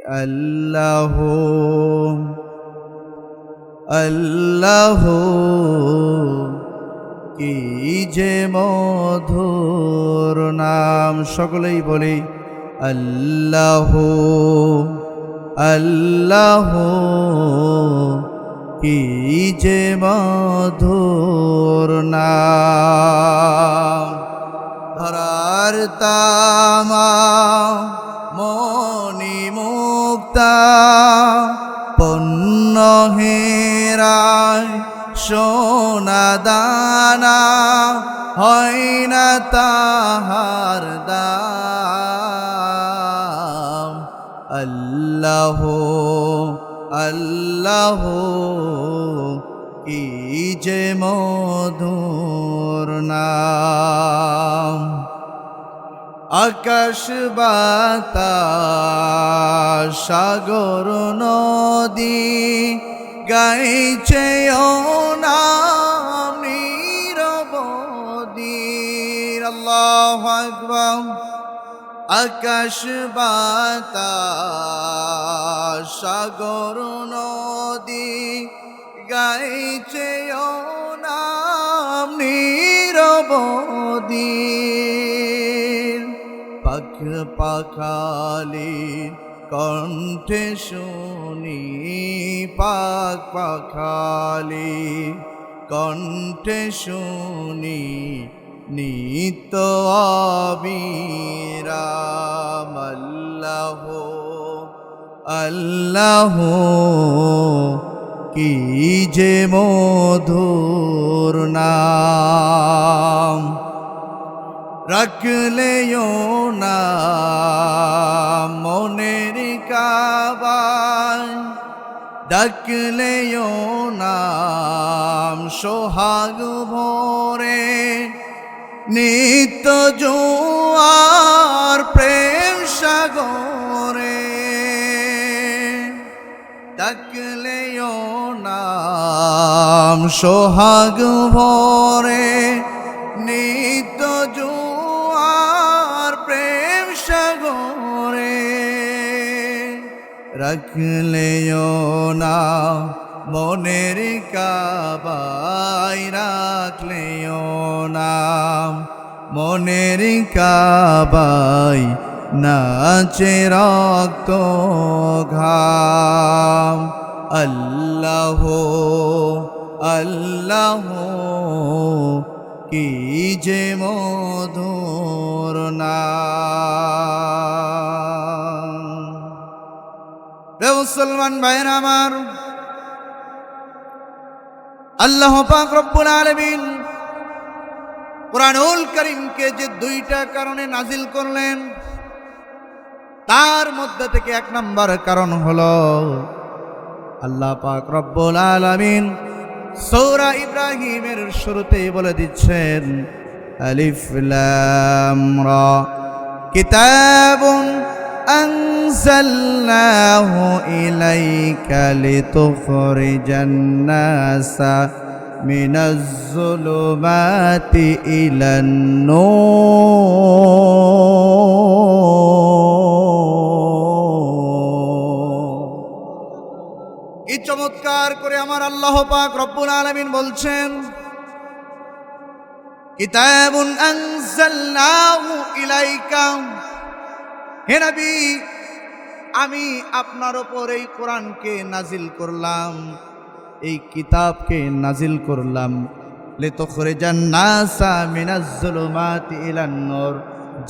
আল্লাহ আল্লাহ কি যে মধুর নাম। সকলেই বলি আল্লাহ আল্লাহ কি যে মধুর নাম। ধরার তামা মনি মুক্তা পণ্য হেরায় সোনা দানা হয় না তাহার দাম। আল্লাহ আল্লাহ কি যে মধুর নাম। আকাশ বাতাস সাগর নদী গাইছে ও নাম নিরবধির। আল্লাহু আকবার। আকাশ বাতাস সাগর নদী গাইছে ও নাম নিরবধির। পাখ পাখালি কণ্ঠে শুনি পাখ পাখালি কণ্ঠে শুনি নিত্য অবিরাম। আল্লাহ আল্লাহ কি যে মধুর নাম। রাখলেও না মনের কাবায় ডাকলেও নাম সোহাগ ভরে নিত্য জোয়ার প্রেম সাগরে। ডাকলেও নাম সোহাগ ভরে নিত্য জোয়ার প্রেম সাগরে। রাখলেও না মনের কাবায় রাখলেও না মনের কাবায় নাচে রক্ত ঘাম। আল্লাহ আল্লাহ কি যে মধুর নাম। মুসলমান ভাইরা আমার, আল্লাহ পাক রব্বুল আলামিন কুরআনুল কারীমকে যে দুইটা কারণে নাজিল করলেন, তার মধ্যে থেকে এক নম্বর কারণ হলো আল্লাহ পাক রব্বুল আলামিন সূরা ইব্রাহিমের শুরুতেই বলে দিচ্ছেন আলিফ লাম রা কিতাবুন আনজালনাহু ইলাইকা লিতুখরিজান নাসা মিনাজ যুলুমাতি ইলান নূর। এই চমৎকার করে আমার আল্লাহ পাক রব্বুল আলামিন বলছেন কিতাবুন আনজালনাহু ইলাইকা, হে নবী আমি আপনার উপর এই কোরআনকে নাজিল করলাম, এই কিতাবকে নাজিল করলাম লিতুখরিজান নাসা মিনাজ যুলুমাতি ইলান নূর,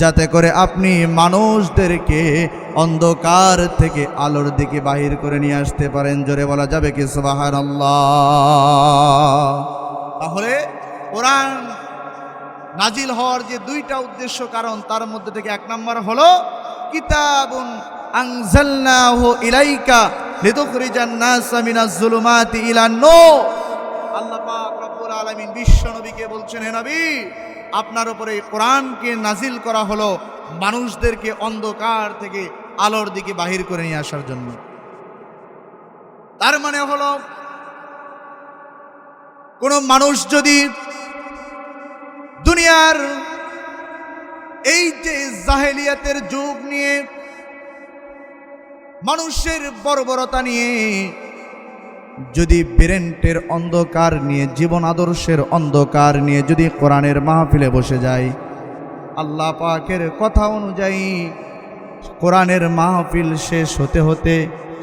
যাতে করে আপনি মানুষদেরকে অন্ধকার থেকে আলোর দিকে বাহির করে নিয়ে আসতে পারেন। জোরে বলা যাবে কি সুবহানাল্লাহ। তাহলে কোরআন নাজিল হওয়ার যে দুইটা উদ্দেশ্য কারণ, তার মধ্যে থেকে এক নম্বর হলো কিতাবুন আনজালনাহু ইলাইকা লিতুখরিজান নাসা মিনাজ যুলুমাতি ইলান নূর। আল্লাহ পাক রব্বুল আলামিন বিশ্ব নবীকে বলছেন, হে নবী আপনার উপরে এই কোরআনকে নাজিল করা হলো মানুষদেরকে অন্ধকার থেকে আলোর দিকে বাহির করে নিয়ে আসার জন্য। তার মানে হলো কোন মানুষ যদি দুনিয়ার এই যে জাহেলিয়াতের যুগ নিয়ে মানুষের বর্বরতা নিয়ে, যদি ব্রেন্টের অন্ধকার নিয়ে, জীবন আদর্শের অন্ধকার নিয়ে যদি কোরআনের মাহফিলে বসে যায়, আল্লাহ পাকের কথা অনুযায়ী কোরআনের মাহফিল শেষ হতে হতে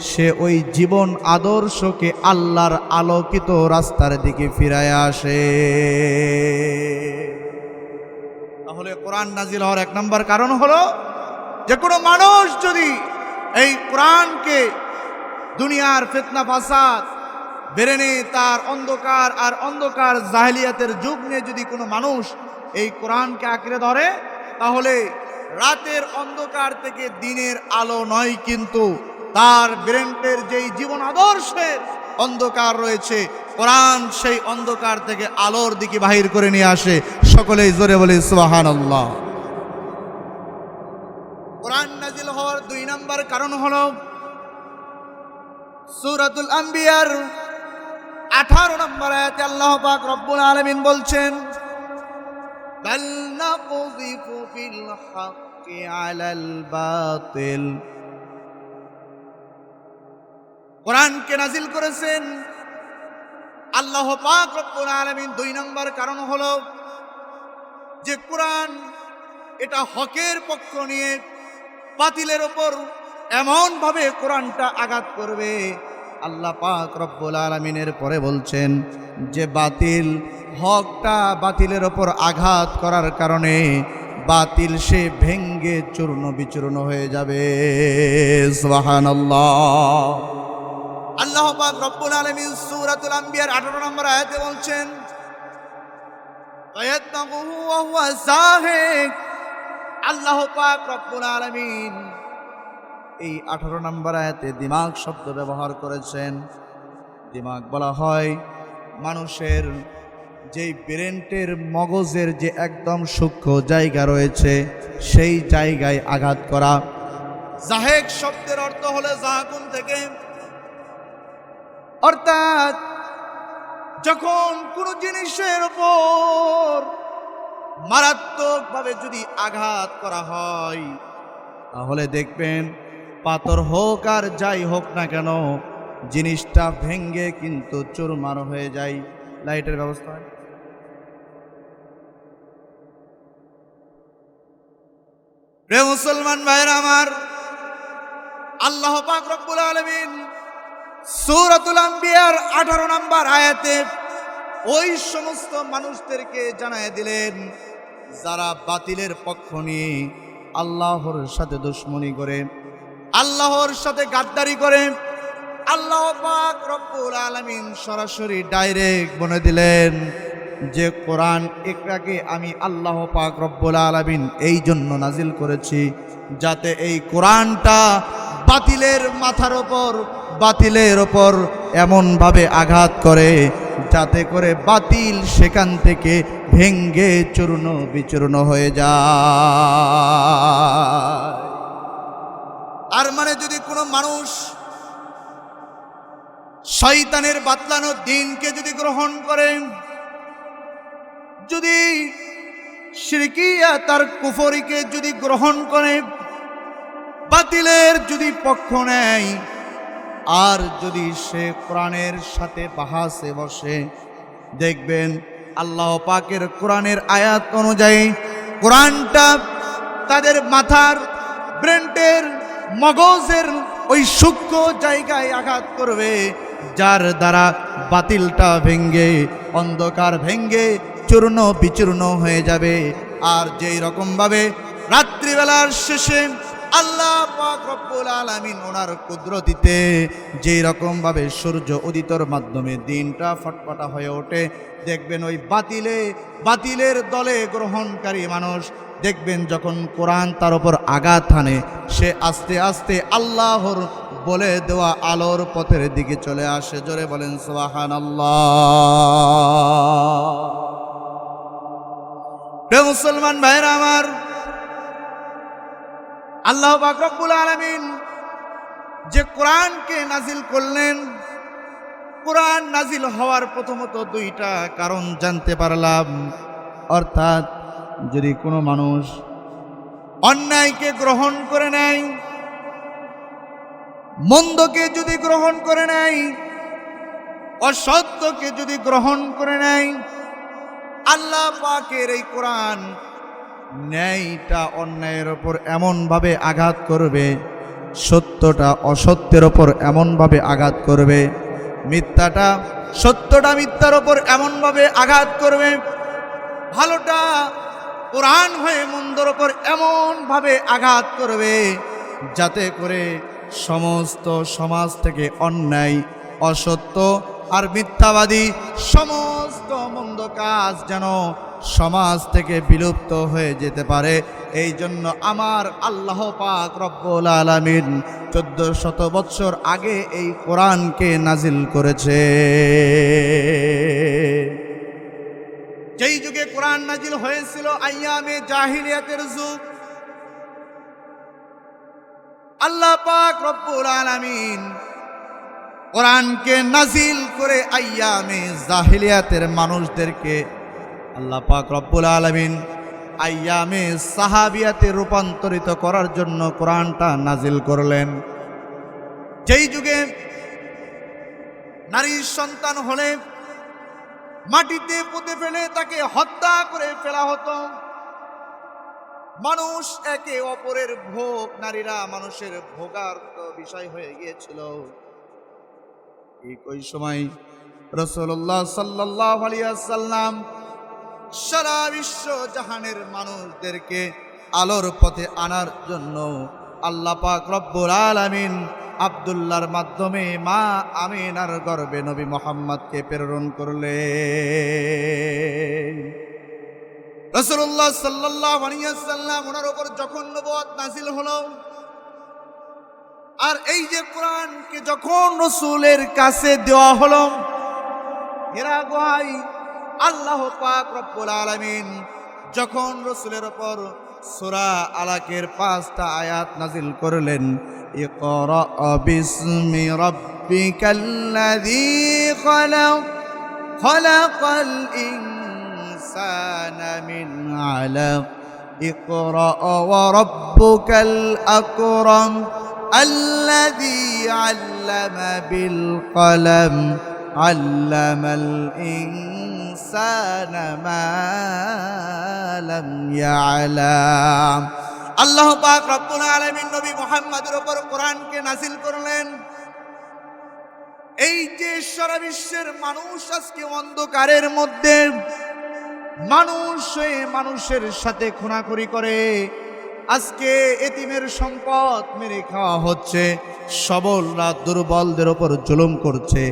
সে ওই জীবন আদর্শকে আল্লাহর আলোকিত রাস্তার দিকে ফিরায় আসে। তাহলে কোরআন নাজিল হওয়ার এক নম্বর কারণ হলো যে কোনো মানুষ যদি এই কোরআনকে দুনিয়ার ফিতনা ফাসাদ বেরেনে তার অন্ধকার আর অন্ধকার জাহেলিয়াতের যুগ নিয়ে যদি কোনো মানুষ এই কোরআনকে আঁকড়ে ধরে, তাহলে রাতের অন্ধকার থেকে দিনের আলো নয়, কিন্তু তার ব্রেন্টের যেই জীবন আদর্শের অন্ধকার রয়েছে, কোরআন সেই অন্ধকার থেকে আলোর দিকে বাহির করে নিয়ে আসে। সকলেই জোরে বলে সুবহানাল্লাহ। কোরআন নাজিল হওয়ার 2 নম্বর কারণ হলো সূরাতুল আম্বিয়ার 18 নম্বর আয়াতে আল্লাহ পাক রব্বুল আলামিন বলছেন, বাল নাকযিফু ফিল হাক্কি আলাল বাতিল। কোরআনকে নাজিল করেছেন আল্লাহ পাক রব্বুল আলামিন। 2 নম্বর কারণ হলো যে কোরআন এটা হকের পক্ষ নিয়ে বাতিলের ওপর এমন ভাবে কোরআনটা আঘাত করবে। আল্লাহ পাক রব্বুল আলামিনের পরে বলছেন যে বাতিল হকটা বাতিলের ওপর আঘাত করার কারণে বাতিল সে ভেঙ্গে চূর্ণ বিচূর্ণ হয়ে যাবে। সুবহানাল্লাহ। আল্লাহ পাক রব্বুল আলামিন সূরাতুল আম্বিয়ার 18 নম্বর আয়াতে বলছেন, ওয়ায়াতনাকুহু ওয়া হুয়া যাহিক। আল্লাহ পাক রব্বুল আলামিন এই 18 নম্বর আয়াতে দিমাগ শব্দ ব্যবহার করেছেন। দিমাগ বলা হয় মানুষের যেই ব্রেন্টের মগজের যে একদম সূক্ষ্ম জায়গা রয়েছে সেই জায়গায় আঘাত করা। জাহেক শব্দের অর্থ হলো জাহাকুন থেকে, অর্থাৎ যখন কোনো জিনিসের উপর মারাত্মকভাবে যদি আঘাত করা হয়, তাহলে দেখবেন পাথর হোক আর যাই হোক না কেন জিনিসটা ভেঙ্গে কিন্তু চুরমার হয়ে যায়। লাইটের ব্যবস্থা হয়। প্রিয় মুসলমান ভাইরা আমার, আল্লাহ পাক রব্বুল আলামিন সূরাতুল আম্বিয়ার 18 নম্বর আয়াতে ওই সমস্ত মানুষদেরকে জানায় দিলেন যারা বাতিলের পক্ষ নিয়ে আল্লাহর সাথে দুশমনি করে, আল্লাহর সাথে গাদ্দারি করে। আল্লাহ পাক রব্বুল আলামিন সরাসরি ডাইরেক্ট বলে দিলেন যে কোরআন এটাকে আমি আল্লাহ পাক রব্বুল আলামিন এই জন্য নাজিল করেছি যাতে এই কোরআনটা বাতিলের মাথার ওপর, বাতিলের ওপর এমনভাবে আঘাত করে যাতে করে বাতিল সেখান থেকে ভেঙ্গে চূর্ণ বিচূর্ণ হয়ে যায়। আর মানে যদি কোনো মানুষ শয়তানের বাতলানো দিনকে যদি গ্রহণ করে, যদি শিরকিয়া তার কুফরিকে যদি গ্রহণ করে, বাতিলের যদি পক্ষ নেয়, আর যদি সে কোরআনের সাথে বাহাসে বসে, দেখবেন আল্লাহ পাকের কোরআনের আয়াত অনুযায়ী কোরআনটা তাদের মাথার ব্রেন্টের মগজের ওই সূক্ষ্ম জায়গায় আঘাত করবে, যার দ্বারা বাতিলটা ভেঙ্গে, অন্ধকার ভেঙ্গে চূর্ণ বিচূর্ণ হয়ে যাবে। আর যেই রকমভাবে রাত্রিবেলার শেষে আল্লাহ পাক রব্বুল আলামিন ওনার কুদরতিতে যেই রকমভাবে সূর্য উদিতর মাধ্যমে দিনটা ফটফটা হয়ে ওঠে, দেখবেন ওই বাতিলের দলে গ্রহণকারী মানুষ দেখবেন যখন কোরআন তার উপর আঘাত হানে, সে আস্তে আস্তে আল্লাহর বলে দেওয়া আলোর পথের দিকে চলে আসে। জোরে বলেন সুবহানাল্লাহ। প্রিয় মুসলমান ভাইরা আমার, আল্লাহ পাক রব্বুল আলামিন যে কোরআনকে নাজিল করলেন, কোরআন নাজিল হওয়ার প্রথমত 2টা কারণ জানতে পারলাম। অর্থাৎ যদি কোনো মানুষ অন্যায়কে গ্রহণ করে নেয়, মন্দকে যদি গ্রহণ করে নেয়, অসত্যকে যদি গ্রহণ করে নেয়, আল্লাহ পাকের এই কোরআন ন্যায়টা অন্যায়ের ওপর এমনভাবে আঘাত করবে, সত্যটা অসত্যের ওপর এমনভাবে আঘাত করবে, মিথ্যাটা সত্যটা মিথ্যার ওপর এমনভাবে আঘাত করবে, ভালোটা কোরআন হয়ে মন্দর ওপর এমনভাবে আঘাত করবে, যাতে করে সমস্ত সমাজ থেকে অন্যায়, অসত্য আর মিথ্যাবাদী সমস্ত মন্দ কাজ যেন সমাজ থেকে বিলুপ্ত হয়ে যেতে পারে। এই জন্য আমার আল্লাহ পাক রব্বুল আলামিন 1400 বছর আগে এই কোরআনকে নাজিল করেছে। যেই যুগে কোরআন নাজিল হয়েছিল আইয়ামে জাহিলিয়াতের যুগ, আল্লাহ পাক রব্বুল আলামিন কোরআনকে নাজিল করে আইয়ামে জাহিলিয়াতের মানুষদেরকে আল্লাহ পাক রব্বুল আলামিন আইয়ামে সাহাবিয়াতে রূপান্তরিত করার জন্য কোরআনটা নাজিল করলেন। যেই যুগে নারীর সন্তান হলে মাটিতে পুঁতে ফেলে তাকে হত্যা করে ফেলা হতো, মানুষ একে অপরের ভোগ, নারীরা মানুষের ভোগার্ত বিষয় হয়ে গিয়েছিল। ওই সময় রাসূলুল্লাহ সাল্লাল্লাহু আলাইহি ওয়াসাল্লাম সারা বিশ্ব জাহানের মানুষদেরকে আলোর পথে আনার জন্য আল্লাহ পাক রব্বুল আলামিন আব্দুল্লাহর মাধ্যমে মা আমিনার গর্ভে নবী মুহাম্মদকে প্রেরণ করলেন। রাসূলুল্লাহ সাল্লাল্লাহু আলাইহি ওয়াসাল্লাম ওনার উপর যখন নবুয়ত নাযিল হলো, আর এই যে কোরআনকে যখন রাসূলের কাছে দেওয়া হলো, হিরা গুহায় আল্লাহ পাক রব্বুল আলামিন যখন রাসূলের উপর সূরা আলাকের 5টা আয়াত নাজিল করলেন, ইকরা বিসমি রাব্বিকাল্লাযী খালাক খালাকাল ইনসানা মিন আলাক ইকরা ওয়া রাব্বুকাল আকরাম আল্লাযী আল্লামা বিল কলম আল্লামাল ইনসানা মা লাম ইয়ালাম। আল্লাহ পাক রব্বুল আলামিন নবী মুহাম্মদের উপর কোরআনকে নাজিল করলেন। এই যে সারা বিশ্বের মানুষ আজকে অন্ধকারের মধ্যে, মানুষ মানুষের সাথে খুনাখুরি করে, আজকে এতিমের সম্পদ মেরে খাওয়া হচ্ছে, সবলরা দুর্বলদের উপর জুলুম করছে,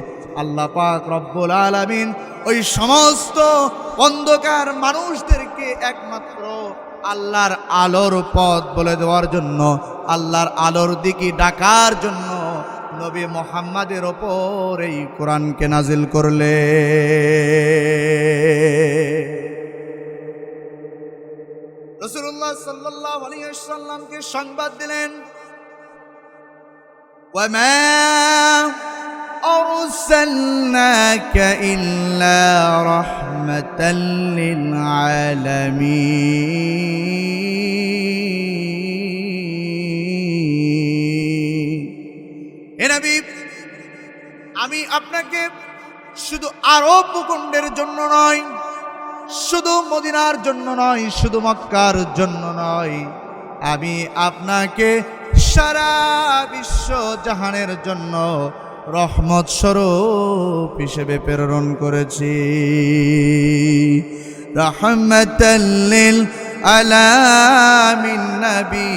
আল্লাহ পাক রব্বুল আলামিন ওই সমস্ত অন্ধকার মানুষদেরকে একমাত্র আল্লাহর আলোর পথ বলে দেওয়ার জন্য, আল্লাহর আলোর দিকে ডাকার জন্য নবী মুহাম্মদের ওপর এই কোরআনকে নাজিল করলে। রাসূলুল্লাহ সাল্লাল্লাহু আলাইহি ওয়াসাল্লামকে সংবাদ দিলেন, ওয়ামা আরসালনাকা ইল্লা রাহমাতাল লিল আলামিন। হে নবী, আমি আপনাকে শুধু আরব ভূখণ্ডের জন্য নয়, শুধু মদিনার জন্য নয়, শুধু মক্কার জন্য নয়, আমি আপনাকে সারা বিশ্ব জাহানের জন্য রহমত স্বরূপ হিসেবে প্রেরণ করেছি। রাহমাতাল লিল আলামিন নবী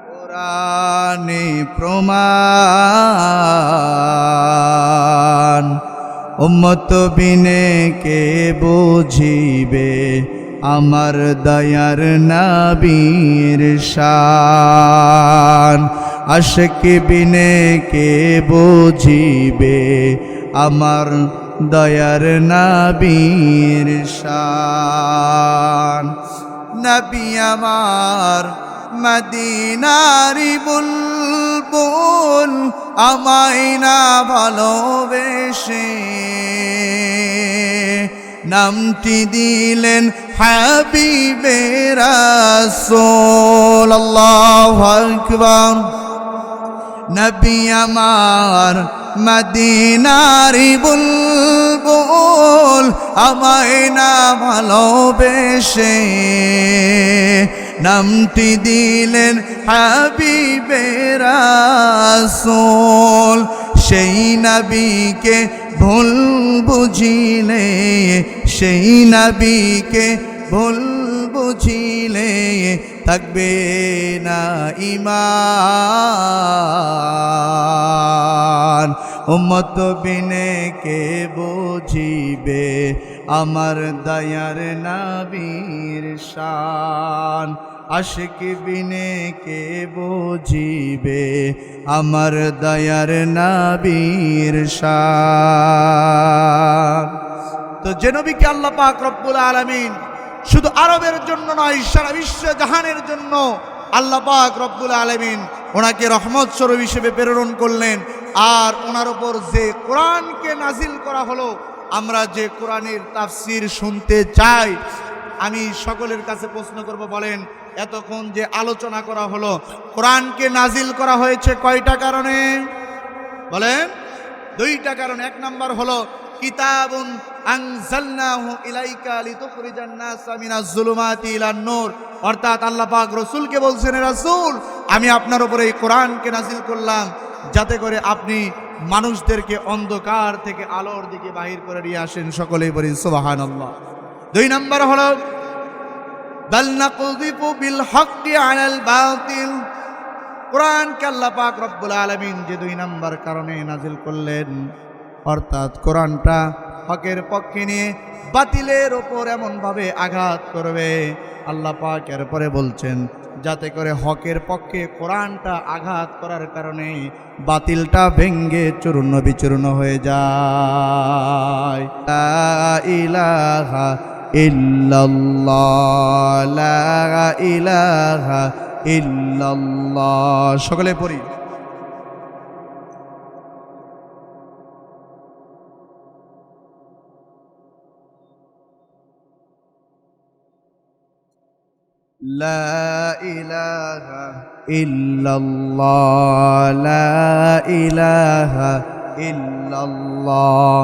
কোরআনে প্রমাণ, উম্মত বিনে কে বুঝিবে আমার দয়ার নবীর শান, আশিক বিনে কে বুঝিবে আমার দয়ার নবীর শান। নবী আমার মদিনারি বুলবুল, আমায় না ভালোবেসে নামটি দিলেন হাবিবে রাসূল। আল্লাহু আকবার। নবী আমার মদিনারি বুলবুল আমায় না ভালোবেসে নামটি দিলেন হাবিবে রাসূল সেই নবীকে ভুল বুঝিলে সেই নবীকে ভুল বুঝিলে থাকবে না ঈমান উম্মত বিনে কে বুঝিবে আমার দয়ার নবীর শান আশিক বিনে কে বুঝিবে আমার দয়ার নবীর শান। তো যে নবীকে আল্লাহ পাক রব্বুল আলামিন শুধু আরবের জন্য নয় সারা বিশ্ব জাহানের জন্য আল্লাহ পাক রব্বুল আলামিন ওনাকে রহমত স্বরূপ হিসেবে প্রেরণ করলেন। আর ওনার উপর যে কোরআনকে নাজিল করা হলো, আমরা যে কোরআনের তাফসীর শুনতে চাই, আমি সকলের কাছে প্রশ্ন করব, বলেন এতক্ষণ যে আলোচনা করা হলো কোরআনকে নাজিল করা হয়েছে কয়টা কারণে? বলেন দুইটা কারণ। এক নাম্বার হলো কিতাবুন আনজালনাহু ইলাইকা লিতুখরিজান নাসা মিনাজ যুলুমাতি ইলান নূর, অর্থাৎ আল্লাহ পাক রাসূলকে বলছেন, রাসূল আমি আপনার উপরে এই কোরআনকে নাজিল করলাম যাতে করে আপনি মানুষদেরকে অন্ধকার থেকে আলোর দিকে বাহির করে নিয়ে আসেন। সকলেই বলি সুবহানাল্লাহ। দুই নাম্বার হলো বাল নাকযিফু বিল হাক্কি আলাল বাতিল, কোরআনকে আল্লাহ পাক রব্বুল আলামিন যে দুই নাম্বার কারণে নাজিল করলেন, অর্থাৎ কোরআনটা হকের পক্ষে নিয়ে বাতিলের ওপর এমনভাবে আঘাত করবে, আল্লাহ পাক এরপরে বলছেন যাতে করে হকের পক্ষে কোরআনটা আঘাত করার কারণে বাতিলটা ভেঙ্গে চূর্ণ বিচূর্ণ হয়ে যায়। লা ইলাহা ইল্লাল্লাহ, লা ইলাহা ইল্লাল্লাহ। সকলে পড়ি লা ইলাহা ইল্লাল্লাহ, লা ইলাহা ইল্লাল্লাহ,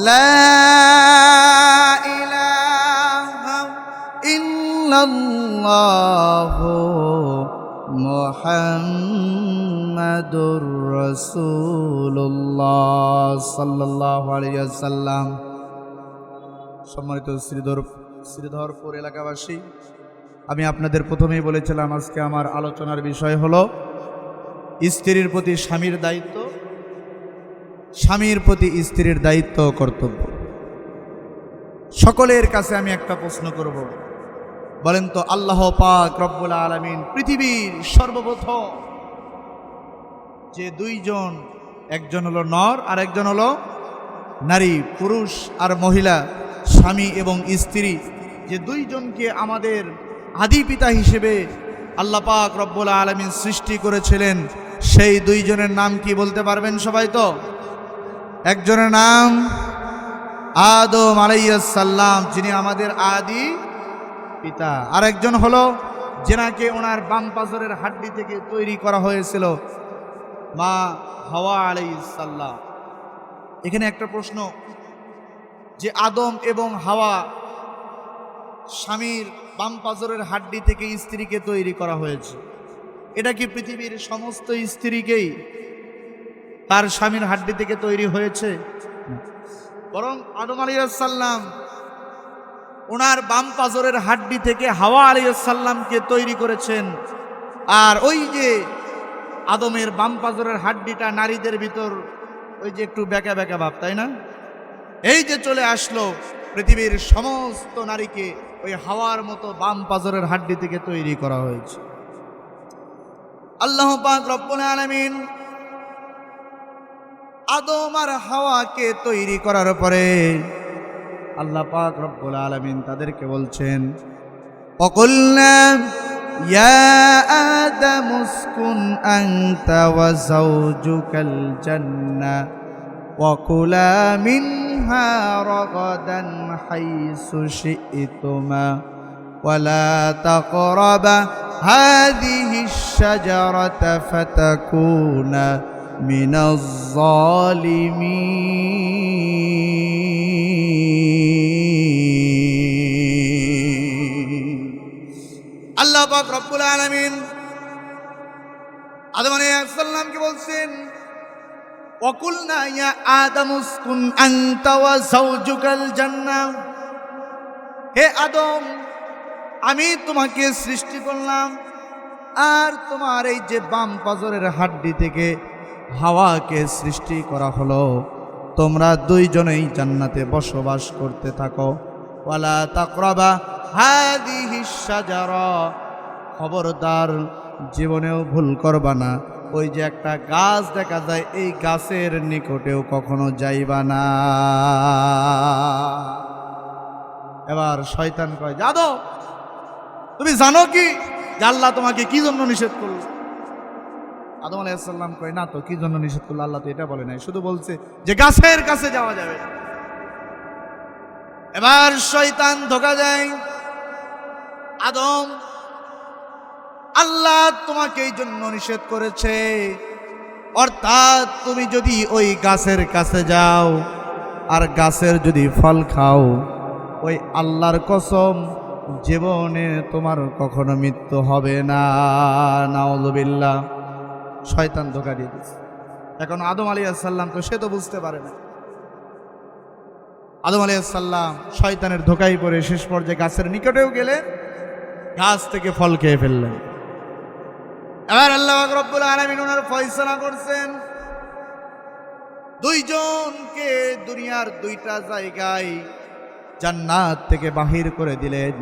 লা ইলাহা ইল্লাল্লাহ মুহাম্মাদুর রাসূলুল্লাহ সাল্লাল্লাহু আলাইহি ওয়াসাল্লাম। সম্মানিত শ্রীধরপুর এলাকাবাসী, আমি আপনাদের প্রথমেই বলেছিলাম আজকে আমার আলোচনার বিষয় হলো স্ত্রীর প্রতি স্বামীর দায়িত্ব, স্বামীর প্রতি স্ত্রীর দায়িত্ব ও কর্তব্য। সকলের কাছে আমি একটা প্রশ্ন করব, বলেন তো আল্লাহ পাক রব্বুল আলামিন পৃথিবীর সর্বপ্রথম যে দুইজন, একজন হলো নর আর একজন হলো নারী, পুরুষ আর মহিলা, স্বামী এবং স্ত্রী, যে দুইজনকে আমাদের আদি পিতা হিসেবে আল্লাহ পাক রব্বুল আলামিন সৃষ্টি করেছিলেন, সেই দুইজনের নাম কি বলতে পারবেন সবাই? তো একজনের নাম আদম আলাইহিস সালাম, যিনি আমাদের আদি পিতা, আর একজন হলো যেনাকে ওনার বাম পাজরের হাড্ডি থেকে তৈরি করা হয়েছিল, মা হাওয়া আলাইহিস সালাম। এখানে একটা প্রশ্ন, যে আদম এবং হাওয়া স্বামীর বাম পাজরের হাড্ডি থেকে স্ত্রীকে তৈরি করা হয়েছে, এটা কি পৃথিবীর সমস্ত স্ত্রীকেই তার স্বামীর হাড্ডি থেকে তৈরি হয়েছে? বরং আদম আলাইহিস সালাম ওনার বাম পাজরের হাড্ডি থেকে হাওয়া আলাইহিস সালামকে তৈরি করেছেন। আর ওই যে আদমের বাম পাজরের হাড্ডিটা নারীদের ভিতর ওই যে একটু বেঁকা বেঁকা ভাব, তাই না? এই যে চলে আসলো, পৃথিবীর সমস্ত নারীকে ওই হাওয়ার মতো বাম পাজরের হাড্ডি থেকে তৈরি করা হয়েছে। আল্লাহ পাক রব্বুল আলামিন আদম আর হাওয়াকে তৈরি করার পরে আল্লাহ পাক রব্বুল আলামিন তাদেরকে বলছেন, ওয়াকুলনা ইয়া আদম উসকুন আনতা ওয়া যাওজুকাল জান্নাহ ওয়াকুলা মিনহা রাগাদান হাইসু শি'তুমা ولا تقربا هذه الشجرة فتكونا من الظالمين আল্লাহ পাক রব্বুল আলামিন আদম আলাইহিস সালামকে বলছেন ওয়াকুলনা ইয়া আদম উসকুন আনতা ওয়া যাওজুকাল জান্নাহ, হে আদম আমি তোমাকে সৃষ্টি করলাম আর তোমার এই যে বাম পাজরের হাড্ডি থেকে হাওয়াকে সৃষ্টি করা হলো, তোমরা দুইজনেই জান্নাতে বসবাস করতে থাকো। ওয়ালা তাকরাবা হাদিহিশ শাজারা, খবরদার জীবনেও ভুল করবা না, ওই যে একটা গাছ দেখা যায় এই গাছের নিকটেও কখনো যাইবা না। এবার শয়তান কয়, আদম তুমি জানো কি যে আল্লাহ তোমাকে কি জন্য নিষেধ করলো? আদম আলাইহিস সালাম কয়, না তো, কি জন্য নিষেধ করলো আল্লাহ তো এটা বলে নাই, শুধু বলছে যে গাছের কাছে যাওয়া যাবে। এবার শয়তান ধোঁকা দেয়, আদম আল্লাহ তোমাকে এই জন্য নিষেধ করেছে, অর্থাৎ তুমি যদি ওই গাছের কাছে যাও আর গাছের যদি ফল খাও, ওই আল্লাহর কসম জীবনে তোমার কখনো মৃত্যু হবে না। নাউযুবিল্লাহ। শয়তান ধোঁকা দিয়ে দিচ্ছে। এখন আদম আলাইহিস সালাম তো সে তো বুঝতে পারে না। আদম আলাইহিস সালাম শয়তানের ধোঁকায় পড়ে শেষ পর্যায়ে গাছের নিকটেও গেলেন, গাছ থেকে ফল খেয়ে ফেললেন। এবার আল্লাহ রাব্বুল আলামিন ওনার ফয়সালা করছেন, দুইজনকে দুনিয়ার দুইটা জায়গায় জান্নাত থেকে বাহির করে দিলেন।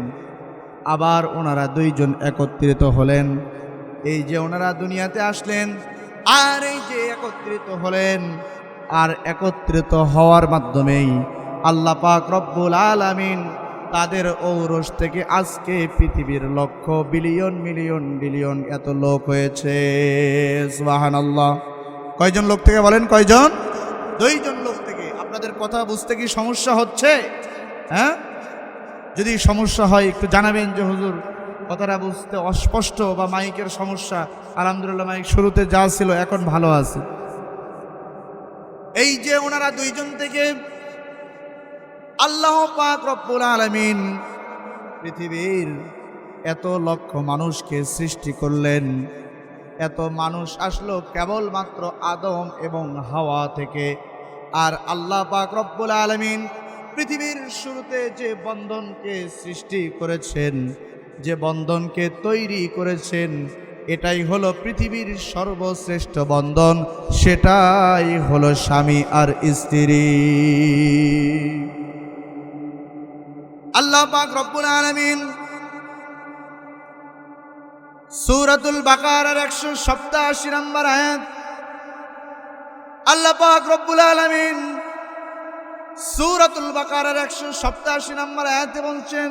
আবার ওনারা দুইজন একত্রিত হলেন। এই যে ওনারা দুনিয়াতে আসলেন আর এই যে একত্রিত হলেন, আর একত্রিত হওয়ার মাধ্যমেই আল্লাহ পাক রব্বুল আলামিন তাদের ঔরস থেকে আজকে পৃথিবীর লক্ষ বিলিয়ন মিলিয়ন বিলিয়ন এত লোক হয়েছে। সুবহানাল্লাহ। কয়জন লোক থেকে বলেন? কয়জন? দুইজন লোক থেকে। আপনাদের কথা বুঝতে কি সমস্যা হচ্ছে? হ্যাঁ, যদি সমস্যা হয় একটু জানাবেন যে হুজুর কথাটা বুঝতে অস্পষ্ট বা মাইকের সমস্যা। আলহামদুলিল্লাহ মাইক শুরুতে যা ছিল এখন ভালো আছে। এই যে ওনারা দুইজন থেকে আল্লাহ পাক রব্বুল আলামিন পৃথিবীর এত লক্ষ মানুষকে সৃষ্টি করলেন। এত মানুষ আসলো কেবলমাত্র আদম এবং হাওয়া থেকে। আর আল্লাহ পাক রব্বুল আলামিন পৃথিবীর শুরুতে যে বন্ধনকে সৃষ্টি করেছেন, যে বন্ধনকে তৈরি করেছেন, এটাই হলো পৃথিবীর সর্বশ্রেষ্ঠ বন্ধন, সেটাই হলো স্বামী আর স্ত্রী। আল্লাহ পাক রব্বুল আলামিন সূরাতুল বাকারার 187 নম্বর আয়াত, আল্লাহ পাক রব্বুল আলামিন সূরাতুল বাকারার 187 নম্বর আয়াতে বলছেন,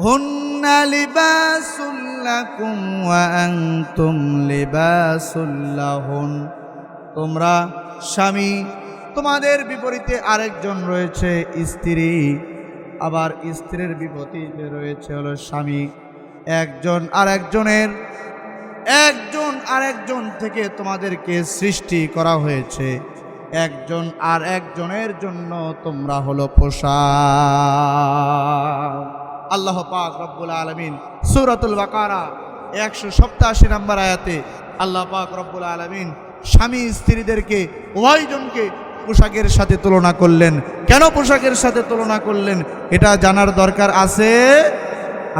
হুন্না লিবাসুল লাকুম ওয়া আনতুম লিবাসুল লাহুন। তোমরা স্বামী, তোমাদের বিপরীতে আরেকজন রয়েছে স্ত্রী, আবার স্ত্রীর বিপরীতে রয়েছে হলো স্বামী। একজন আরেকজন থেকে তোমাদেরকে সৃষ্টি করা হয়েছে। একজন আর একজনের জন্য তোমরা হলো পোশাক। আল্লাহ পাক রব্বুল আলামিন সূরাতুল বাকারা 187 নম্বর আয়াতে আল্লাহ পাক রব্বুল আলামিন স্বামী স্ত্রীদেরকে উভয়জনকে পোশাকের সাথে তুলনা করলেন। কেন পোশাকের সাথে তুলনা করলেন এটা জানার দরকার আছে,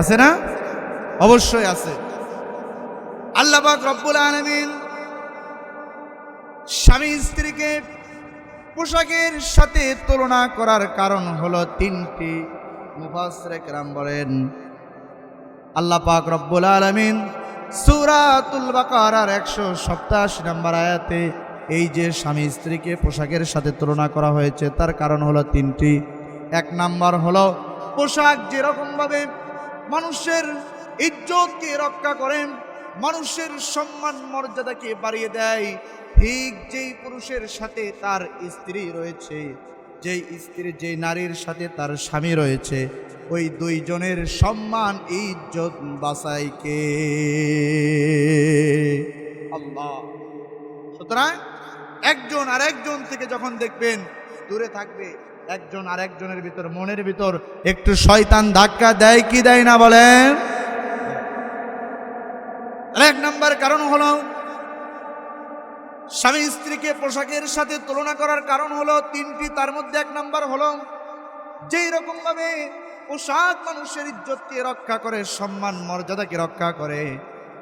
আছে না? অবশ্যই আছে। আল্লাহ পাক রব্বুল আলামিন স্বামী স্ত্রীকে পোশাকের সাথে তুলনা করার কারণ হলো তিনটি। মুফাসসিরে কেরাম বলেন, আল্লাহ পাক রব্বুল আলামিন সূরাতুল বাকারার 187 নম্বর আয়াতে এই যে স্বামী স্ত্রীকে পোশাকের সাথে তুলনা করা হয়েছে তার কারণ হলো তিনটি। এক নাম্বার হলো, পোশাক যেরকমভাবে মানুষের ইজ্জতকে রক্ষা করে, মানুষের সম্মান মর্যাদাকে বাড়িয়ে দেয়, ঠিক যেই পুরুষের সাথে তার স্ত্রী রয়েছে যেই স্ত্রী যেই নারীর সাথে তার স্বামী রয়েছে ওই দুইজনের সম্মান ইজ্জত বাঁচায় কে? আল্লাহ। সুতরাং একজন আরেকজন থেকে যখন দেখবেন দূরে থাকবে, একজন আরেকজনের ভিতর মনের ভিতর একটু শয়তান ধাক্কা দেয় কি দেয় না বলেন? এক নাম্বার কারণ হলো স্বামী স্ত্রীকে পোশাকের সাথে তুলনা করার কারণ হলো তিনটি। তার মধ্যে এক নাম্বার হলো যেই রকম ভাবে পোশাক মানুষের ইজ্জতকে রক্ষা করে, সম্মান মর্যাদাকে রক্ষা করে,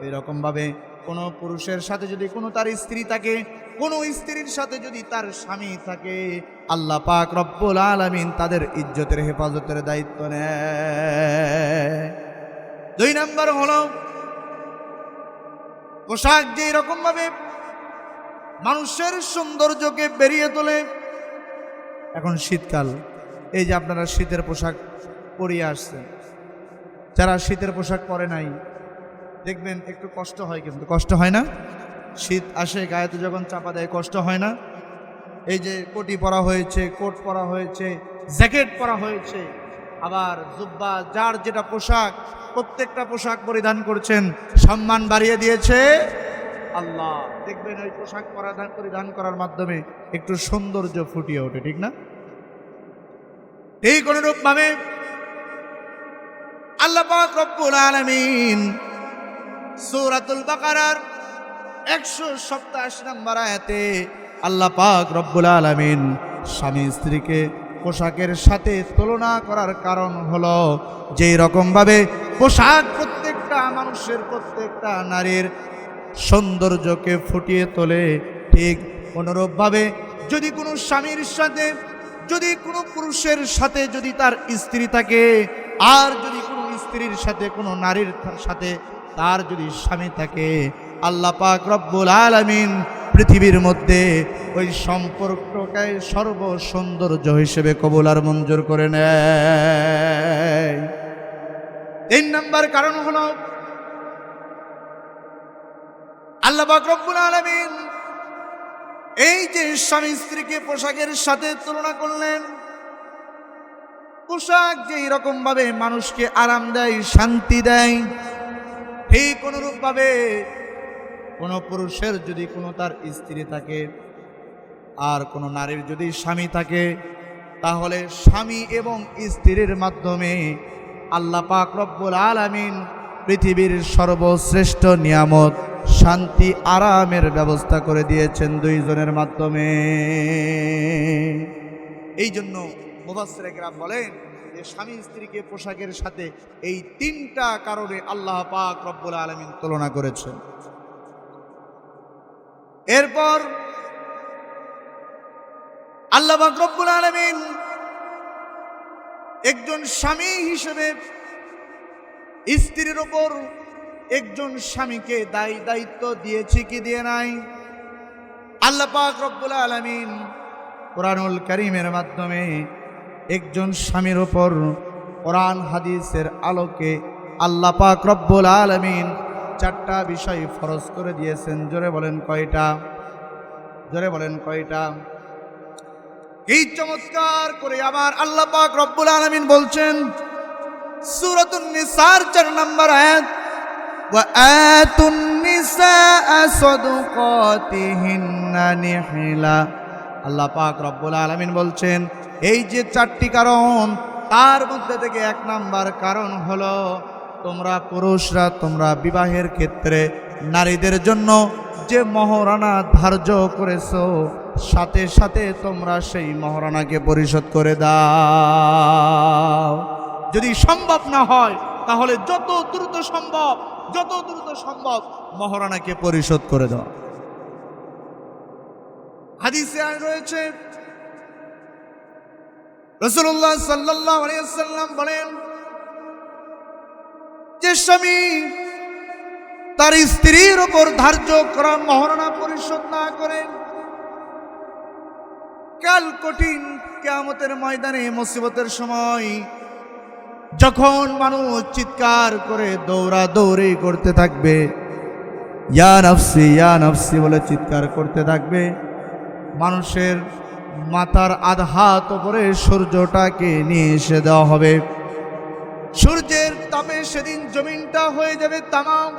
এই রকম ভাবে কোনো পুরুষের সাথে যদি কোনো তার স্ত্রী থাকে, কোনো স্ত্রীর সাথে যদি তার স্বামী থাকে, আল্লাহ পাক রব্বুল আলামিন তাদের ইজ্জতের হেফাজতের দায়িত্ব নেয়। দুই নাম্বার হলো পোশাক যেই রকম ভাবে মানুষের সৌন্দর্যকে বেরিয়ে তোলে। এখন শীতকাল, এই যে আপনারা শীতের পোশাক পরিয়ে আসছেন, যারা শীতের পোশাক পরে নাই দেখবেন একটু কষ্ট হয়, কিন্তু কষ্ট হয় না? শীত আসে গায়েতে যখন চাপা দেয় কষ্ট হয় না? এই যে কোটি পরা হয়েছে, কোট পরা হয়েছে, জ্যাকেট পরা হয়েছে, আবার জুব্বা, যার যেটা পোশাক, প্রত্যেকটা পোশাক পরিধান করছেন, সম্মান বাড়িয়ে দিয়েছে আল্লাহ। দেখবেন ওই পোশাক পরিধান করার মাধ্যমে একটু সৌন্দর্য ফুটিয়ে ওঠে, ঠিক না? এই কোনরূপ ভাবে আল্লাহ পাক রব্বুল আলামিন সূরাতুল বাকারার 127 নম্বর আয়াতে আল্লাহ পাক রব্বুল আলামিন স্বামী স্ত্রীকে পোশাকের সাথে তুলনা করার কারণ হলো যেই রকম ভাবে পোশাক প্রত্যেকটা মানুষের, প্রত্যেকটা নারীর সৌন্দর্যকে ফুটিয়ে তোলে, ঠিক অনুরূপভাবে যদি কোনো স্বামীর সাথে, যদি কোনো পুরুষের সাথে যদি তার স্ত্রী থাকে, আর যদি কোনো স্ত্রীর সাথে কোনো নারীর সাথে তার যদি স্বামী থাকে, আল্লাহ পাক রব্বুল আলামিন পৃথিবীর মধ্যে ওই সম্পর্ককে সর্বসৌন্দর্য হিসেবে কবুল আর মঞ্জুর করে নেয়। 3 নম্বর কারণ হলো আল্লাহ পাক রব্বুল আলামিন এই যে স্বামী স্ত্রীকে পোশাকের সাথে তুলনা করলেন, পোশাক যেই রকম ভাবে মানুষকে আরাম দেয়, শান্তি দেয়, ঠিক অনুরূপ ভাবে কোনো পুরুষের যদি কোনো তার স্ত্রী থাকে আর কোনো নারীর যদি স্বামী থাকে, তাহলে স্বামী এবং স্ত্রীর মাধ্যমে আল্লাহ পাক রব্বুল আলামিন পৃথিবীর সর্বশ্রেষ্ঠ নিয়ামত শান্তি আরামের ব্যবস্থা করে দিয়েছেন দুইজনের মাধ্যমে। এই জন্য মুফাসসিরে কেরাম বলেন যে স্বামী স্ত্রীকে পোশাকের সাথে এই 3টা কারণে আল্লাহ পাক রব্বুল আলামিন তুলনা করেছেন। এরপর আল্লাহ পাক রব্বুল আলামিন একজন স্বামী হিসেবে স্ত্রীর উপর একজন স্বামীকে দায়িত্ব দিয়েছে কি দিয়ে নাই? আল্লাহ পাক রব্বুল আলামিন কোরআনুল কারীমের মাধ্যমে একজন স্বামীর উপর কোরআন হাদিসের আলোকে আল্লাহ পাক রব্বুল আলামিন 4টা বিষয় ফরজ করে দিয়েছেন। জোরে বলেন কয়টা? জোরে বলেন কয়টা? এই চমৎকার করে আবার আল্লাহ পাক রব্বুল আলামিন বলছেন সূরাতুন নিসার 4 নম্বর আয়াত, ওয়া আতুন নিসা সাদকাতিহিন্না নিহলা। আল্লাহ পাক রব্বুল আলামিন বলছেন এই যে 4টি কারণ, তার মধ্যে থেকে 1 নাম্বার কারণ হলো তোমরা পুরুষরা তোমরা বিবাহের ক্ষেত্রে নারীদের জন্য যে মহারানা ধার্য করেছো, সাথে সাথে তোমরা সেই মহারানাকে পরিশোধ করে দাও। যদি সম্ভব না হয় তাহলে যত দ্রুত সম্ভব মহারানাকে পরিশোধ করে দাও। হাদিসে রয়েছে রাসূলুল্লাহ সাল্লাল্লাহু আলাইহি ওয়াসাল্লাম বলেন যে স্বামী তার স্ত্রীর উপর ধার্য করা মহারণা পরিশোধ না করেন, কাল কঠিন কিয়ামতের ময়দানে মুসিবতের সময় যখন মানুষ চিৎকার করে দৌড়াদৌড়ি করতে থাকবে, ইয়া নাফসি বলে চিৎকার করতে থাকবে, মানুষের মাথার আধা হাত উপরে সূর্যটাকে নিয়ে এসে দেওয়া হবে। সূর্যের তাপে সেদিন জমিনটা হয়ে যাবে তামাম।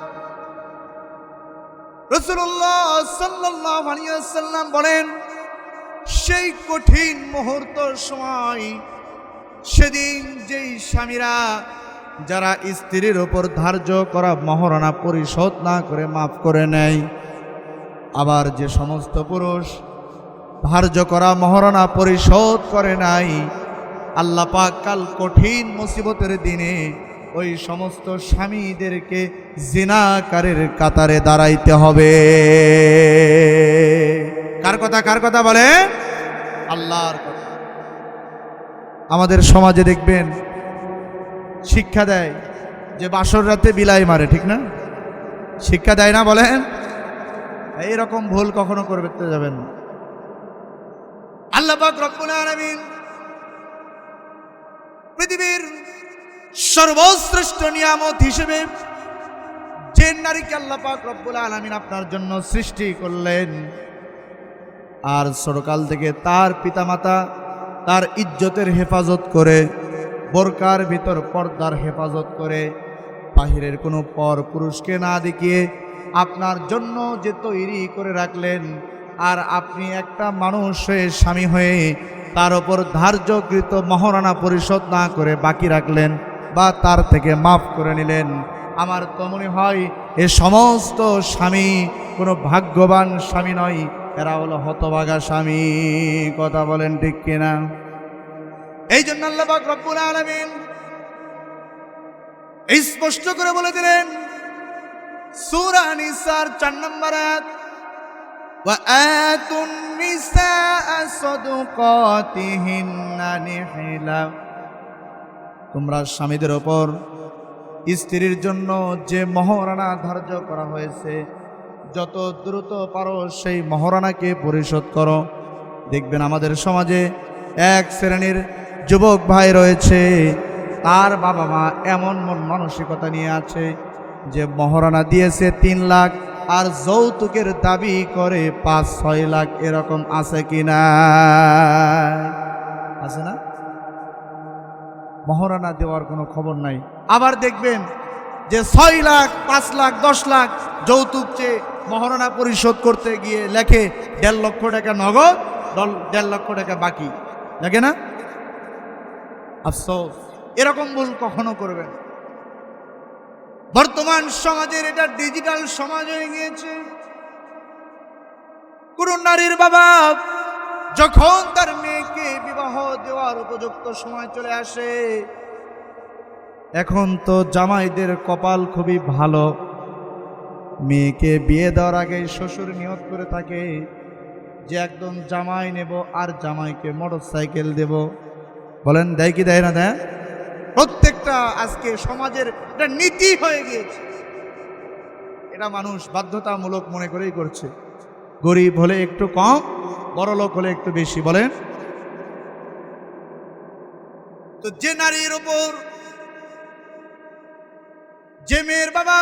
রাসূলুল্লাহ সাল্লাল্লাহু আলাইহি ওয়াসাল্লাম বলেন, সেই কঠিন মুহূর্তের সময় সেদিন যেই স্বামীরা যারা স্ত্রীর ওপর ধার্য করা মহারণা পরিশোধ না করে মাফ করে নেয়, আবার যে সমস্ত পুরুষ ধার্য করা মহারণা পরিশোধ করে নাই, আল্লাহ পাক কাল কঠিন মুসিবতের দিনে ওই সমস্ত স্বামীদেরকে জিনাকারের কাতারে দাঁড়াইতে হবে। কার কথা বলে? আল্লাহর কথা। আমাদের সমাজে দেখবেন শিক্ষা দেয় যে বাসর রাতে বিলাই মারে, ঠিক না? শিক্ষা দেয় না? বলেন। এইরকম ভুল কখনো করতে যাবেন না। আল্লাহ পাক রব্বুল আলামিন পৃথিবীর সর্বশ্রেষ্ঠ নিয়ামত হিসেবে যে নারীকে আল্লাহ পাক রব্বুল আলামিন আপনার জন্য সৃষ্টি করলেন, আর ছোটকাল থেকে তার পিতামাতা তার ইজ্জতের হেফাজত করে, বোরকার ভিতর পর্দার হেফাজত করে, বাহিরের কোনো পর পুরুষকে না দেখিয়ে আপনার জন্য যে তৈরি করে রাখলেন, আর আপনি একটা মানুষ হয়ে স্বামী হয়ে তার ওপর ধার্যকৃত মহারণা পরিশোধ না করে বাকি রাখলেন বা তার থেকে মাফ করে নিলেন। আমার তো মনে হয় এ সমস্ত স্বামী কোনো ভাগ্যবান স্বামী নয়, এরা হলো হতভাগা স্বামী। কথা বলেন ঠিক কিনা? এই জন্য আল্লাহ পাক রব্বুল আলামিন স্পষ্ট করে বলে দিলেন সূরা নিসার 4 নম্বর আয়াত, ওয়া আতুন নিসা সাদকাতিহিন্না নিহিলা, তোমরা স্বামীদের ওপর স্ত্রীর জন্য যে মহারণা ধার্য করা হয়েছে যত দ্রুত পারো সেই মহারণাকে পরিশোধ করো। দেখবেন আমাদের সমাজে এক শ্রেণীর যুবক ভাই রয়েছে, তার বাবা মা এমন মন মানসিকতা নিয়ে আছে যে মহারণা দিয়েছে 3 লাখ আর যৌতুকের দাবি করে 5-6 লাখ। এরকম আছে কি না? আছে না? মহারণা দেওয়ার কোনো খবর নাই। আবার দেখবেন যে 6 লাখ 5 লাখ 10 লাখ যৌতুক চেয়ে মহারণা পরিশোধ করতে গিয়ে লেখে 1.5 লক্ষ টাকা নগদ, 1.5 লক্ষ টাকা বাকি। লাগে না? আফসোস, এরকম ভুল কখনো করবেন। বর্তমান সমাজের এটা ডিজিটাল সমাজ হয়ে গিয়েছে। কোন নারীর বাবা যখন তার মেয়েকে বিবাহ দেওয়ার উপযুক্ত সময় চলে আসে, এখন তো জামাইদের কপাল খুবই ভালো, মেয়েকে বিয়ে দেওয়ার আগে শ্বশুর নিয়ত করে থাকে যে একদম জামাই নেব আর জামাইকে মোটরসাইকেল দেব। বলেন দেয় কি দেয় না? দেয়। প্রত্যেকটা আজকে সমাজের একটা নীতি হয়ে গিয়েছে। এটা মানুষ বাধ্যতামূলক মনে করেই করছে। গরিব হলে একটু কম, বড় লোক হলে একটু বেশি। বলেন। তো যে নারীর উপর, যে মেয়ের বাবা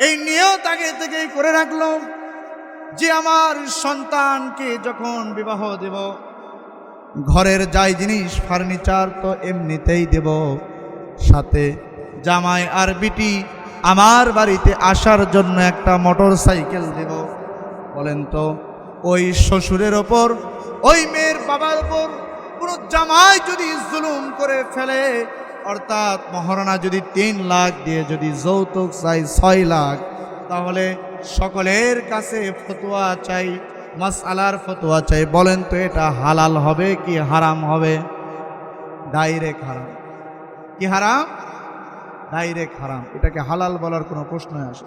এই নিয়ত আগে থেকেই করে রাখলো যে আমার সন্তানকে যখন বিবাহ দেব, ঘরের যাই জিনিস ফার্নিচার তো এমনিতেই দেব, সাথে জামাই আর বিটি আমার বাড়িতে আসার জন্য একটা মোটর সাইকেল দেব। বলেন তো ওই শ্বশুরের ওপর, ওই মেয়ের বাবার ওপর পুরো জামাই যদি জুলুম করে ফেলে, অর্থাৎ মহারণা যদি 3 লাখ দিয়ে যদি যৌতুক চাই 6 লাখ, তাহলে সকলের কাছে ফতোয়া চাই, মাসআলার ফতোয়া চাই। বলেন তো এটা হালাল হবে কি হারাম হবে? ডাইরেক্ট হারাম। কি হারাম? ডাইরেক্ট হারাম। এটাকে হালাল বলার কোনো প্রশ্নই আসে?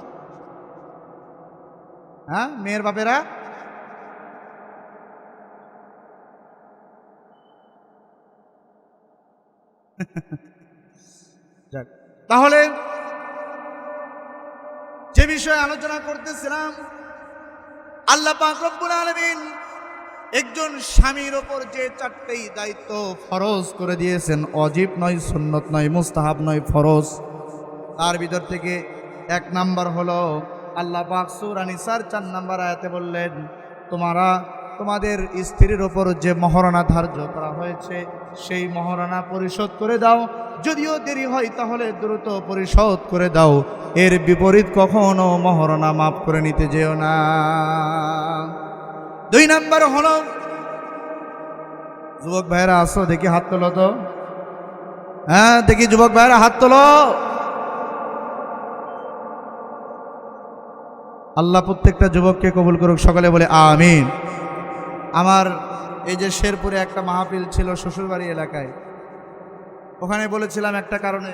হ্যাঁ, মেয়ের বাপেরা যাক, তাহলে যে বিষয়ে আলোচনা করতেছিলাম, আল্লাহ পাক রব্বুল আলামিন একজন স্বামীর ওপর যে 4টি দায়িত্ব ফরজ করে দিয়েছেন, অজিব নয়, সুন্নত নয়, মুস্তাহাব নয়, ফরজ। তার ভিতর থেকে 1 নাম্বার হলো আল্লাহ পাক সূরা নিসার 4 নম্বর আয়াতে বললেন, তোমরা তোমাদের স্ত্রীর ওপর যে মহারণা ধার্য করা হয়েছে সেই মহারণা পরিশোধ করে দাও। যদিও দেরি হয় তাহলে দ্রুত পরিশোধ করে দাও, এর বিপরীত কখনো মহারণা মাফ করে নিতে যেও না। 2 নাম্বার হলো, যুবক ভাইরা আসো দেখি হাত তোলো তো। হ্যাঁ দেখি যুবক ভাইরা হাত তোলো। আল্লাহ প্রত্যেকটা যুবককে কবুল করুক, সকলে বলে আমিন। আমার এই যে শেরপুরে একটা মাহফিল ছিল শ্বশুরবাড়ি এলাকায়, ওখানে বলেছিলাম একটা কারণে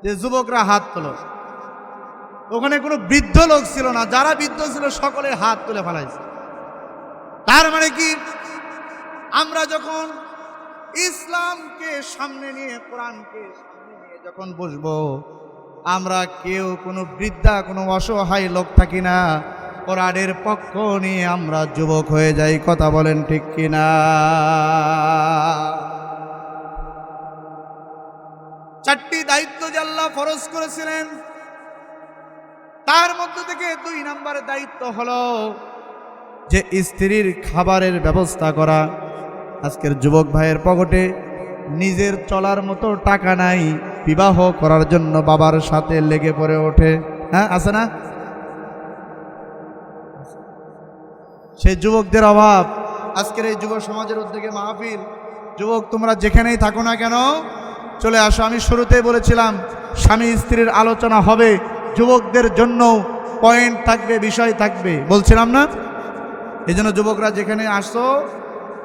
যে যুবকরা হাত তোলো। ওখানে কোনো বৃদ্ধ লোক ছিল না, যারা বৃদ্ধ ছিল সকলে হাত তুলে ফেলাইছে। তার মানে কি, আমরা যখন ইসলামকে সামনে নিয়ে, কোরআনকে সামনে নিয়ে যখন বসবো, আমরা কেউ কোনো বৃদ্ধা কোনো অসহায় লোক থাকি না, কোরআনের পক্ষ নিয়ে আমরা যুবক হয়ে যাই। কথা বলেন ঠিক কিনা? 4টি দায়িত্ব যে আল্লাহ ফরজ করেছিলেন, তার মধ্যে থেকে 2 নম্বর দায়িত্ব হলো যে স্ত্রীর খাবারের ব্যবস্থা করা। আজকের যুবক ভাইয়ের পকেটে নিজের চলার মতো টাকা নাই, বিবাহ করার জন্য বাবার সাথে লেগে পড়ে ওঠে। হ্যাঁ আছে না? সেই যুবকদের অভাব। আজকের এই যুব সমাজের উদ্যোগে মাহফিল। যুবক তোমরা যেখানেই থাকো না কেন চলে আসো। আমি শুরুতেই বলেছিলাম স্বামী স্ত্রীর আলোচনা হবে, যুবকদের জন্য পয়েন্ট থাকবে, বিষয় থাকবে, বলছিলাম না? এই জন্য যুবকরা যেখানে আসো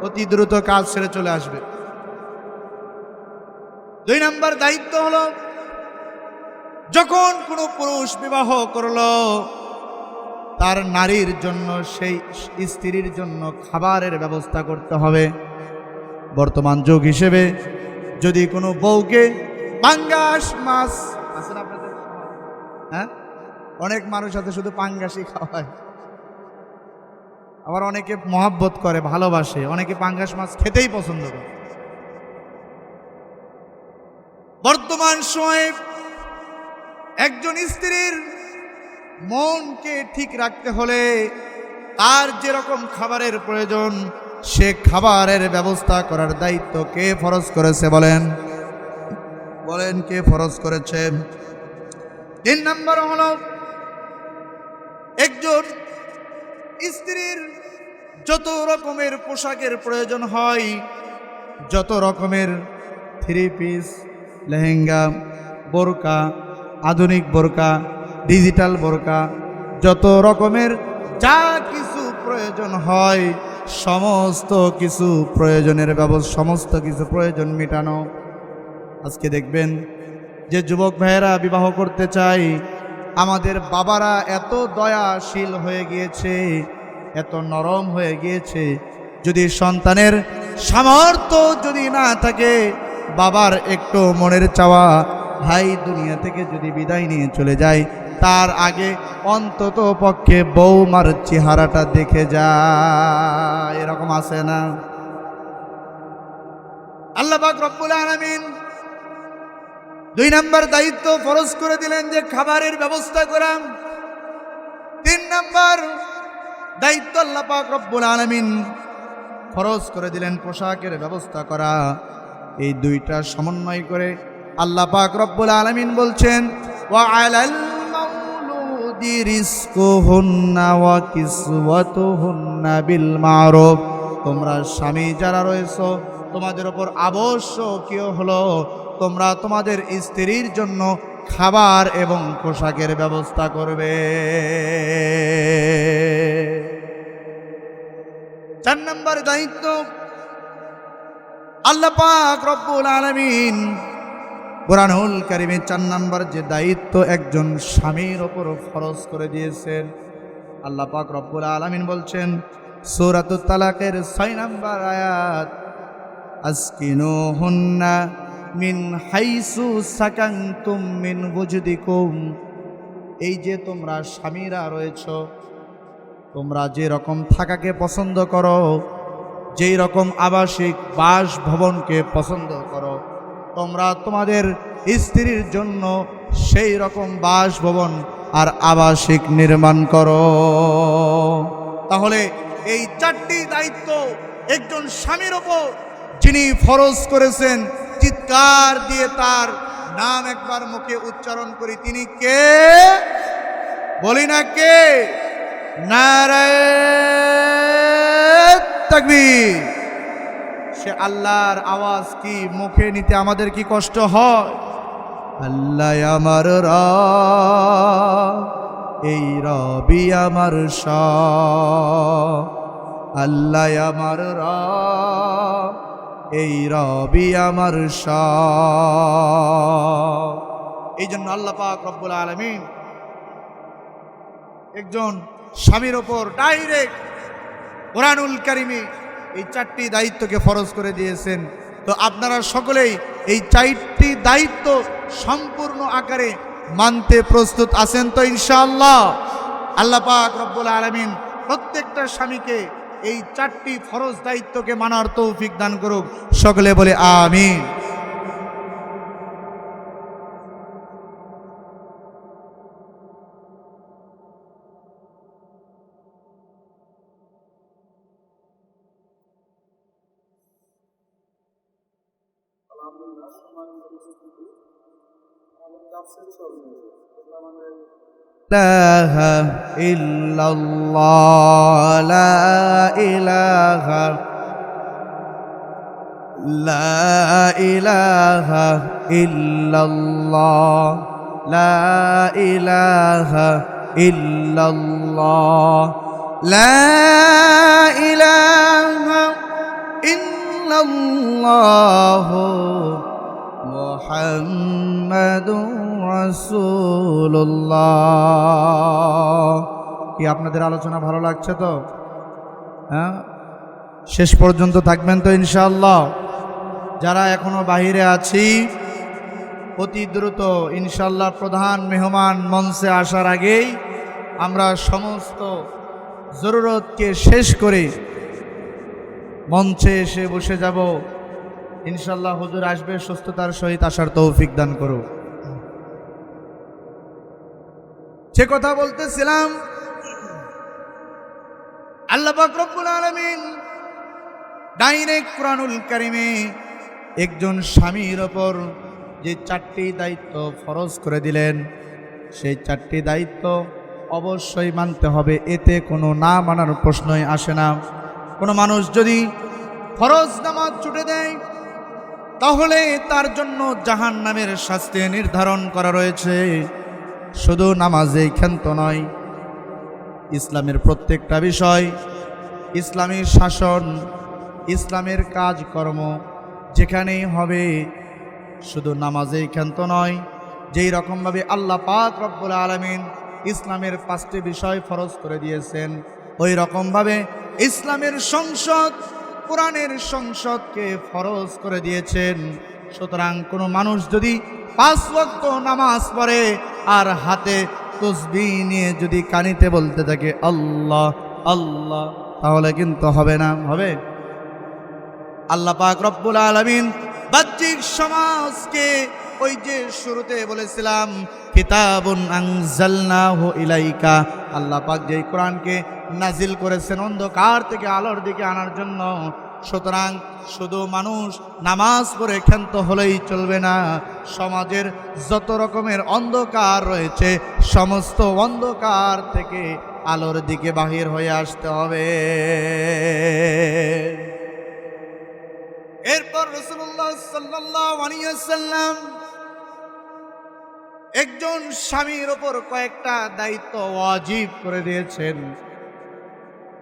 অতি দ্রুত কাজ ছেড়ে চলে আসবে। 2 নম্বর দায়িত্ব হলো, যখন কোনো পুরুষ বিবাহ করলো, তার নারীর জন্য, সেই স্ত্রীর জন্য খাবারের ব্যবস্থা করতে হবে। বর্তমান যুগ হিসেবে যদি কোনো বউকে পাঙ্গাস মাছ আছে না আপনাদের? হ্যাঁ, অনেক মানুষ আছে শুধু পাঙ্গাসই খাওয়ায়। আবার অনেকে মহাব্বত করে, ভালোবাসে, অনেকে পাঙ্গাস মাছ খেতেই পছন্দ করে। বর্তমান সময়ে একজন স্ত্রীর মনকে ঠিক রাখতে হলে তার যেরকম খাবারের প্রয়োজন, সে খাবারের ব্যবস্থা করার দায়িত্ব কে ফরজ করেছে? বলেন বলেন কে ফরজ করেছেন? 3 নম্বর হলো, একজন স্ত্রীর যত রকমের পোশাকের প্রয়োজন হয়, যত রকমের 3 পিস, লেহেঙ্গা, বোরকা, আধুনিক বোরকা, ডিজিটাল বোরকা, যত রকমের যা কিছু প্রয়োজন হয়, সমস্ত কিছু প্রয়োজনের ব্যবস্থা, সমস্ত কিছু প্রয়োজন মেটানো। আজকে দেখবেন যে যুবক ভাইয়েরা বিবাহ করতে চায়, আমাদের বাবারা এত দয়াশীল হয়ে গিয়েছে, এত নরম হয়ে গিয়েছে, যদি সন্তানের সামর্থ্য যদি না থাকে, বাবার একটু মনের চাওয়া ভাই দুনিয়া থেকে যদি বিদায় নিয়ে চলে যায়, তার আগে অন্তত পক্ষে বৌমার চেহারাটা দেখে যায়। এরকম আছে না? আল্লাহ পাক রব্বুল আলামিন 2 নম্বর দায়িত্ব ফরজ করে দিলেন যে খাবারের ব্যবস্থা করা। 3 নম্বর দায়িত্ব আল্লাহ পাক রব্বুল আলামিন ফরজ করে দিলেন পোশাকের ব্যবস্থা করা। এই 2টা সমন্বয় করে আল্লাহ পাক রব্বুল আলামিন বলছেন, ওয়া আলাল মাউলুদি রিজকুহুন্না ওয়া কিসওয়াতুহুন্না বিল মারুফ। তোমরা স্বামী যারা রয়েছো, তোমাদের উপর আবশ্যকীয় হলো তোমরা তোমাদের স্ত্রীর জন্য খাবার এবং পোশাকের ব্যবস্থা করবে। 4 নম্বর দায়িত্ব আল্লাহ পাক রব্বুল আলামিন কুরআনুল কারীমে 4 নম্বর যে দায়িত্ব একজন স্বামীর উপর ফরজ করে দিয়েছেন, আল্লাহ পাক রব্বুল আলামিন বলছেন সূরাতুত তালাকের 6 নম্বর আয়াত, আসকিনুহুন্না মিন হাইসু সাকানতুম মিন ওয়াজদিকুম। এই যে তোমরা স্বামীরা রয়েছো, তোমরা যে রকম থাকাকে পছন্দ করো, যেই রকম আবাসিক বাসভবনকে পছন্দ করো, তোমরা তোমাদের স্ত্রীর জন্য সেই রকম বাসভবন আর আবাসিক নির্মাণ করো। তাহলে এই চারটি দায়িত্ব একজন স্বামীর ওপর যিনি ফরজ করেছেন, চিৎকার দিয়ে তার নাম একবার মুখে উচ্চারণ করি, তিনি কে? বলি না কে? নারায়ে তাকবীর। সে আল্লাহর আওয়াজ কি মুখে নিতে আমাদের কি কষ্ট হয়? আল্লাহ আমার রব, এই রবি আমার সব। আল্লাহ আমার রব, এই রবি আমার সব। এই জন্য আল্লাহ পাক রব্বুল আলামিন একজন স্বামীর ওপর ডাইরেক্ট কোরআনুল কারিমে এই চারটি দায়িত্বকে ফরজ করে দিয়েছেন। তো আপনারা সকলেই এই চারটি দায়িত্ব সম্পূর্ণ আকারে মানতে প্রস্তুত আছেন তো ইনশাআল্লাহ? আল্লাহ পাক রব্বুল আলামিন প্রত্যেকটা স্বামীকে এই চারটি ফরজ দায়িত্বকে মানার তৌফিক দান করুক। সকলে বলে আমিন। ইলাহা ইল্লাল্লাহ, লা ইলাহা ইল্লাল্লাহ, লা ইলাহা ইল্লাল্লাহ, লা ইলাহা ইল্লাল্লাহ, মুহাম্মাদুর রাসূলুল্লাহ। কি আপনাদের আলোচনা ভালো লাগছে তো? হ্যাঁ, শেষ পর্যন্ত থাকবেন তো ইনশাআল্লাহ? যারা এখনো বাহিরে আছি অতি দ্রুত ইনশাআল্লাহ প্রধান মেহমান মঞ্চে আসার আগেই আমরা সমস্ত জরুরতকে শেষ করে মঞ্চে এসে বসে যাব ইনশাআল্লাহ। হুজুর আসবে, সুস্থতার সহিত আসার তৌফিক দান করুক। যে কথা বলতেছিলাম, আল্লাহ পাক রব্বুল আলামিন ডাইরেক্ট কোরআনুল কারিমে একজন স্বামীর ওপর যে চারটি দায়িত্ব ফরজ করে দিলেন, সেই চারটি দায়িত্ব অবশ্যই মানতে হবে। এতে কোনো না মানার প্রশ্নই আসে না। কোনো মানুষ যদি ফরজ নামাজ ছুটে দেয় তাহলে তার জন্য জাহান্নামের শাস্তি নির্ধারণ করা রয়েছে। শুধু নামাজেই ক্ষান্ত নয়, ইসলামের প্রত্যেকটা বিষয়, ইসলামের শাসন, ইসলামের কাজকর্ম যেখানেই হবে শুধু নামাজেই ক্ষান্ত নয়। যেই রকমভাবে আল্লাহ পাক রব্বুল আলামিন ইসলামের 5টি বিষয় ফরজ করে দিয়েছেন, ওই রকমভাবে ইসলামের সংসদ, কোরআনের সংসদকে ফরজ করে দিয়েছেন। সুতরাং কোনো মানুষ যদি 5 ওয়াক্ত নামাজ পড়ে আর হাতে তাসবিহ নিয়ে যদি কানিতে বলতে থাকে আল্লাহ আল্লাহ, তাহলে কিন্তু হবে না। হবে? আল্লাহ পাক রব্বুল আলামিন বাহ্যিক সমাজকে ওই যে শুরুতে বলেছিলাম কিতাবুন আনজালনাহু ইলাইকা, আল্লাহ পাক যে কোরআনকে নাজিল করেছেন অন্ধকার থেকে আলোর দিকে আনার জন্য। সুতরাং শুধু মানুষ নামাজ পড়ে ক্ষান্ত হলেই চলবে না। সমাজের যত রকমের অন্ধকার রয়েছে সমস্ত অন্ধকার থেকে আলোর দিকে বাহির হয়ে আসতে হবে। এরপর রাসূলুল্লাহ সাল্লাল্লাহু আলাইহি ওয়াসাল্লাম একজন স্বামীর ওপর কয়েকটা দায়িত্ব ওয়াজিব করে দিয়েছেন।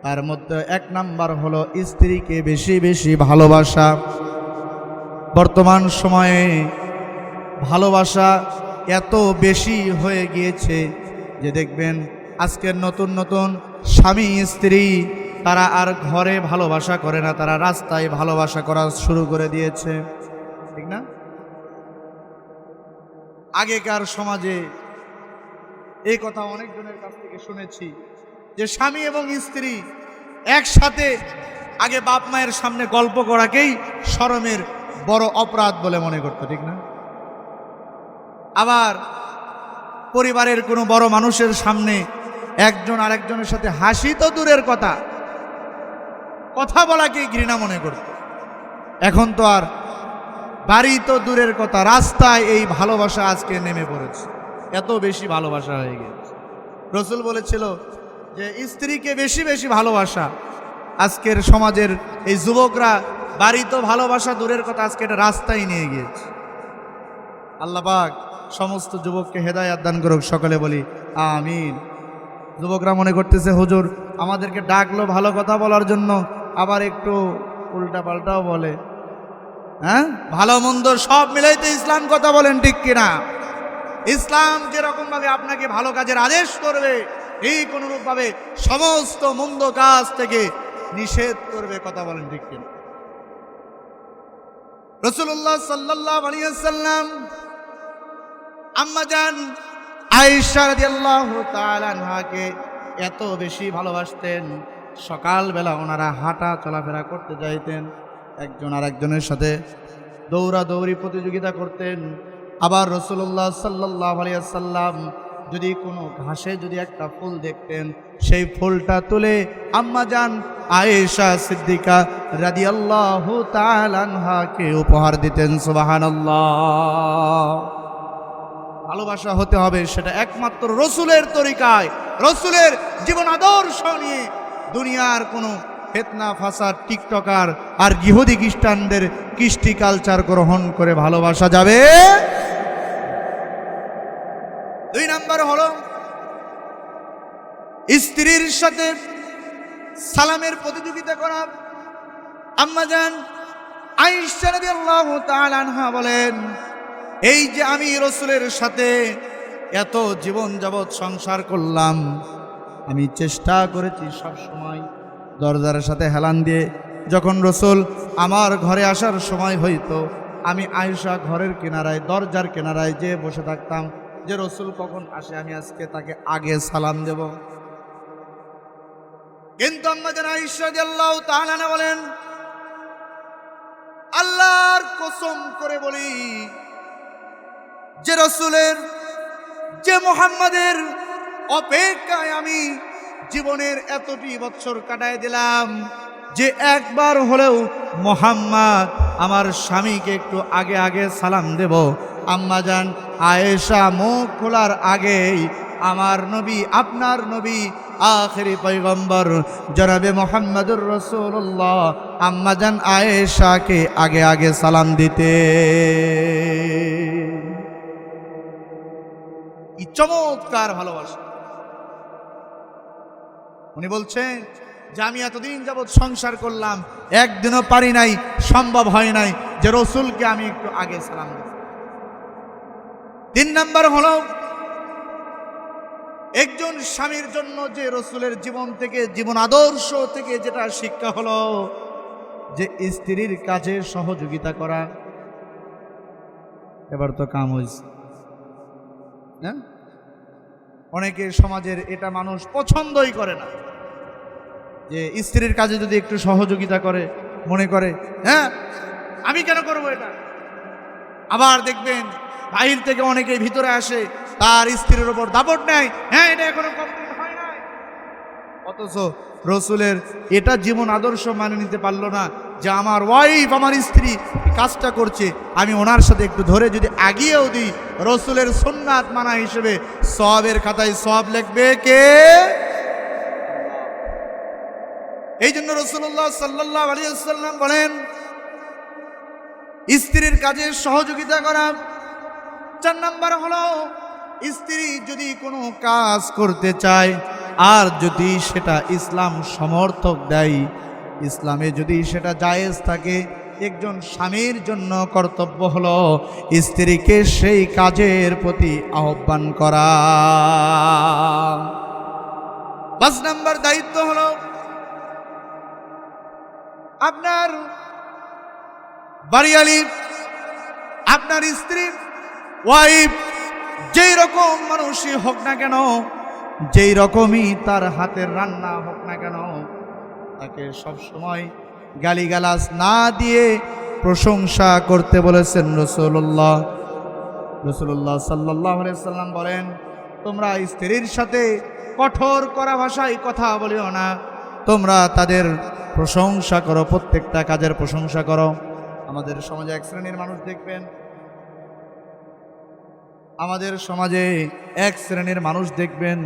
তার মধ্যে 1 নাম্বার হলো স্ত্রীকে বেশি বেশি ভালোবাসা। বর্তমান সময়ে ভালোবাসা এত বেশি হয়ে গিয়েছে যে দেখবেন আজকের নতুন নতুন স্বামী স্ত্রী তারা আর ঘরে ভালোবাসা করে না, তারা রাস্তায় ভালোবাসা করা শুরু করে দিয়েছে, ঠিক না? আগেকার সমাজে এই কথা অনেকজনের কাছ থেকে শুনেছি যে স্বামী এবং স্ত্রী একসাথে আগে বাপ মায়ের সামনে গল্প করাকেই শরমের বড় অপরাধ বলে মনে করত, ঠিক না? আবার পরিবারের কোনো বড় মানুষের সামনে একজন আরেকজনের সাথে হাসি তো দূরের কথা, কথা বলাকে ঘৃণা মনে করত। এখন তো আর বাড়ি তো দূরের কথা, রাস্তায় এই ভালোবাসা আজকে নেমে পড়েছে, এত বেশি ভালোবাসা হয়ে গেছে। রসুল বলেছিল যে স্ত্রীকে বেশি বেশি ভালোবাসা। আজকের সমাজের এই যুবকরা বাড়ি তো ভালোবাসা দূরের কথা, আজকে এটা রাস্তায় নিয়ে গিয়েছে। আল্লাহ পাক সমস্ত যুবককে হেদায়েত দান করুক, সকলে বলি আমিন। যুবকরা মনে করতেছে হুজুর আমাদেরকে ডাকলো ভালো কথা বলার জন্য, আবার একটু উল্টা পাল্টাও বলে। হ্যাঁ, ভালো মন্দ সব মিলাইতে ইসলাম কথা বলেন, ঠিক কিনা? ইসলাম যেরকম ভাবে আপনাকে ভালো কাজের আদেশ করবে, এই কোনরূপ ভাবে সমস্ত মন্দ কাজ থেকে নিষেধ করবে, কথা বলেন, ঠিক কিনা? রাসূলুল্লাহ সাল্লাল্লাহু আলাইহি ওয়াসাল্লাম আম্মা জান আয়েশা রাদিয়াল্লাহু তাআলা আনহাকে এত বেশি ভালোবাসতেন, সকালবেলা ওনারা হাঁটা চলাফেরা করতে যাইতেন, একজন আরেকজনের সাথে দৌড়াদৌড়ি প্রতিযোগিতা করতেন। আবার রাসূলুল্লাহ সাল্লাল্লাহু আলাইহি ওয়াসাল্লাম যদি কোনো ঘাসে যদি একটা ফুল দেখতেন, সেই ফুলটা তুলে আম্মা জান আয়েশা সিদ্দিকা রাদিয়াল্লাহু তাআলা আনহাকে উপহার দিতেন। সুবহানাল্লাহ। ভালোবাসা হতে হবে সেটা একমাত্র রসুলের তরিকায়, রসুলের জীবন আদর্শ নিয়ে। দুনিয়ার কোনো ফিতনা ফাসাদ টিকটকার আর ইহুদি খ্রিস্টানদের কৃষ্টি কালচার গ্রহণ করে ভালোবাসা যাবে। 2 নাম্বার হলো স্ত্রীর সাথে সালামের প্রতিযোগিতা করা। আম্মা জান আয়েশা রাদিয়াল্লাহু তাআলা আনহা বলেন, এই যে আমি রসুলের সাথে এত জীবন যাবৎ সংসার করলাম, আমি চেষ্টা করেছি সব সময় দরজার সাথে হেলান দিয়ে যখন রসুল আমার ঘরে আসার সময় হইতো, আমি আয়েশা ঘরের কিনারায় দরজার কিনারায় যে বসে থাকতাম, যে রসুল কখন আসে আমি আজকে তাকে আগে সালাম দেব। কিন্তু আম্মা জান আয়েশা রাদিয়াল্লাহু তাআলা আনহা বলেন, আল্লাহর কসম করে বলি, যে রসুলের, যে মুহাম্মাদের অপেক্ষায় আমি জীবনের এতটি বছর কাটায় দিলাম, যে একবার হলেও মুহাম্মদ আমার স্বামীকে একটু আগে আগে সালাম দেব। আম্মা জান আয়েশা মুখ খোলার আগেই আমার নবী, আপনার নবী, আখেরি পয়গম্বর জনাবে মুহাম্মদুর রাসূলুল্লাহ আম্মা জান আয়েশাকে আগে আগে সালাম দিতে। কি চমৎকার ভালোবাসা! উনি বলছেন যে আমি এতদিন যাবৎ সংসার করলাম, একদিনও পারি নাই, সম্ভব হয় নাই যে রসুলকে আমি একটু আগে সালাম দেব। 3 নাম্বার হলো একজন স্বামীর জন্য যে রসুলের জীবন থেকে, জীবন আদর্শ থেকে যেটা শিক্ষা হলো, যে স্ত্রীর কাজে সহযোগিতা করা। এবার তো কাম হয়েছে, হ্যাঁ? অনেকের সমাজের এটা মানুষ পছন্দই করে না, যে স্ত্রীর কাজে যদি একটু সহযোগিতা করে, মনে করে হ্যাঁ আমি কেন করব এটা। আবার দেখবেন বাহির থেকে অনেকে ভিতরে আসে, তার স্ত্রীর উপর দাপট নেয়, হ্যাঁ এটা এখনো কমপ্লিট হয় নাই। অথচ রসুলের এটা জীবন আদর্শ মানে নিতে পারলো না, যে আমার ওয়াইফ, আমার স্ত্রী কাজটা করছে, আমি ওনার সাথে একটু ধরে যদি আগিয়েও দিই, রসুলের সুন্নাত মানা হিসেবে সওয়াবের খাতায় সওয়াব লিখবে কে? এই জন্য রাসূলুল্লাহ সাল্লাল্লাহু আলাইহি ওয়াসাল্লাম বলেন, স্ত্রীর কাজে সহযোগিতা করা। 4 নাম্বার হলো স্ত্রী যদি কোনো কাজ করতে চায়, আর যদি সেটা ইসলাম সমর্থক দেয়, ইসলামে যদি সেটা জায়েজ থাকে, একজন স্বামীর জন্য কর্তব্য হলো স্ত্রীকে সেই কাজের প্রতি আহ্বান করা। 5 নাম্বার দায়িত্ব হলো আপনার বাড়িয়ালি, আপনার স্ত্রী, ওয়াইফ, যেই রকম মানুষই হোক না কেন, যেই রকমই তার হাতের রান্না হোক না কেন, তাকে সবসময় গালিগালাজ না দিয়ে প্রশংসা করতে বলেছেন রাসূলুল্লাহ। রাসূলুল্লাহ সাল্লাল্লাহু আলাইহি ওয়াসাল্লাম বলেন, তোমরা স্ত্রীর সাথে কঠোর করা ভাষায় কথা বলিও না, তোমরা তাদের প্রশংসা করো, প্রত্যেকটা কাজের প্রশংসা করো। আমাদের সমাজে এক শ্রেণীর মানুষ দেখবেন, আমাদের সমাজে এক শ্রেণীর মানুষ দেখবেন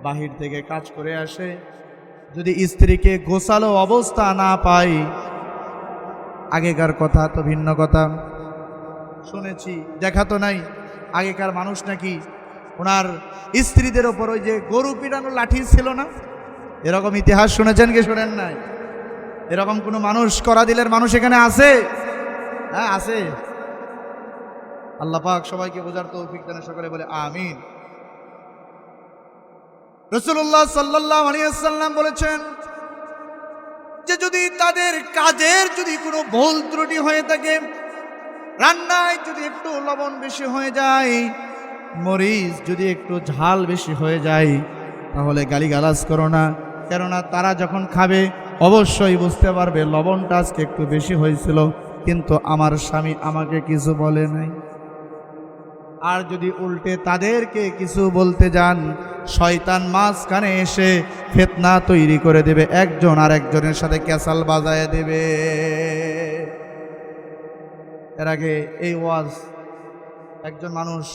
বাহির থেকে কাজ করে আসে, যদি স্ত্রীকে গোছালো অবস্থা না পাই, আগেকার কথা তো ভিন্ন কথা, শুনেছি, দেখা তো নাই, আগেকার মানুষ নাকি ওনার স্ত্রীদের ওপর ওই যে গরু পিটানো লাঠি ছিল না, এরকম ইতিহাস শুনেছেন কি শোনেন নাই? এরকম কোনো মানুষ করা দিলের মানুষ এখানে আছে? হ্যাঁ আছে। আল্লাহ পাক সবাইকে বোঝার তৌফিক দান করে বলে আমিন। রাসূলুল্লাহ সাল্লাল্লাহু আলাইহি ওয়াসাল্লাম বলেছেন যে যদি তাদের কাজের যদি কোনো ভুল ত্রুটি হয়ে থাকে, রান্নায় যদি একটু লবণ বেশি হয়ে যায়, মরিচ যদি একটু ঝাল বেশি হয়ে যায়, তাহলে গালিগালাজ করো না, কেননা তারা যখন খাবে অবশ্যই বুঝতে পারবে লবণটা আজকে একটু বেশি হয়েছিল, কিন্তু আমার স্বামী আমাকে কিছু বলে নাই। আর যদি উল্টে তাদেরকে কিছু বলতে যান, শয়তান মাঝখানে এসে ফিতনা তৈরি করে দেবে, একজন আর একজনের সাথে ক্যাসাল বাজায় দেবে। এর আগে এই ওয়াজ একজন মানুষ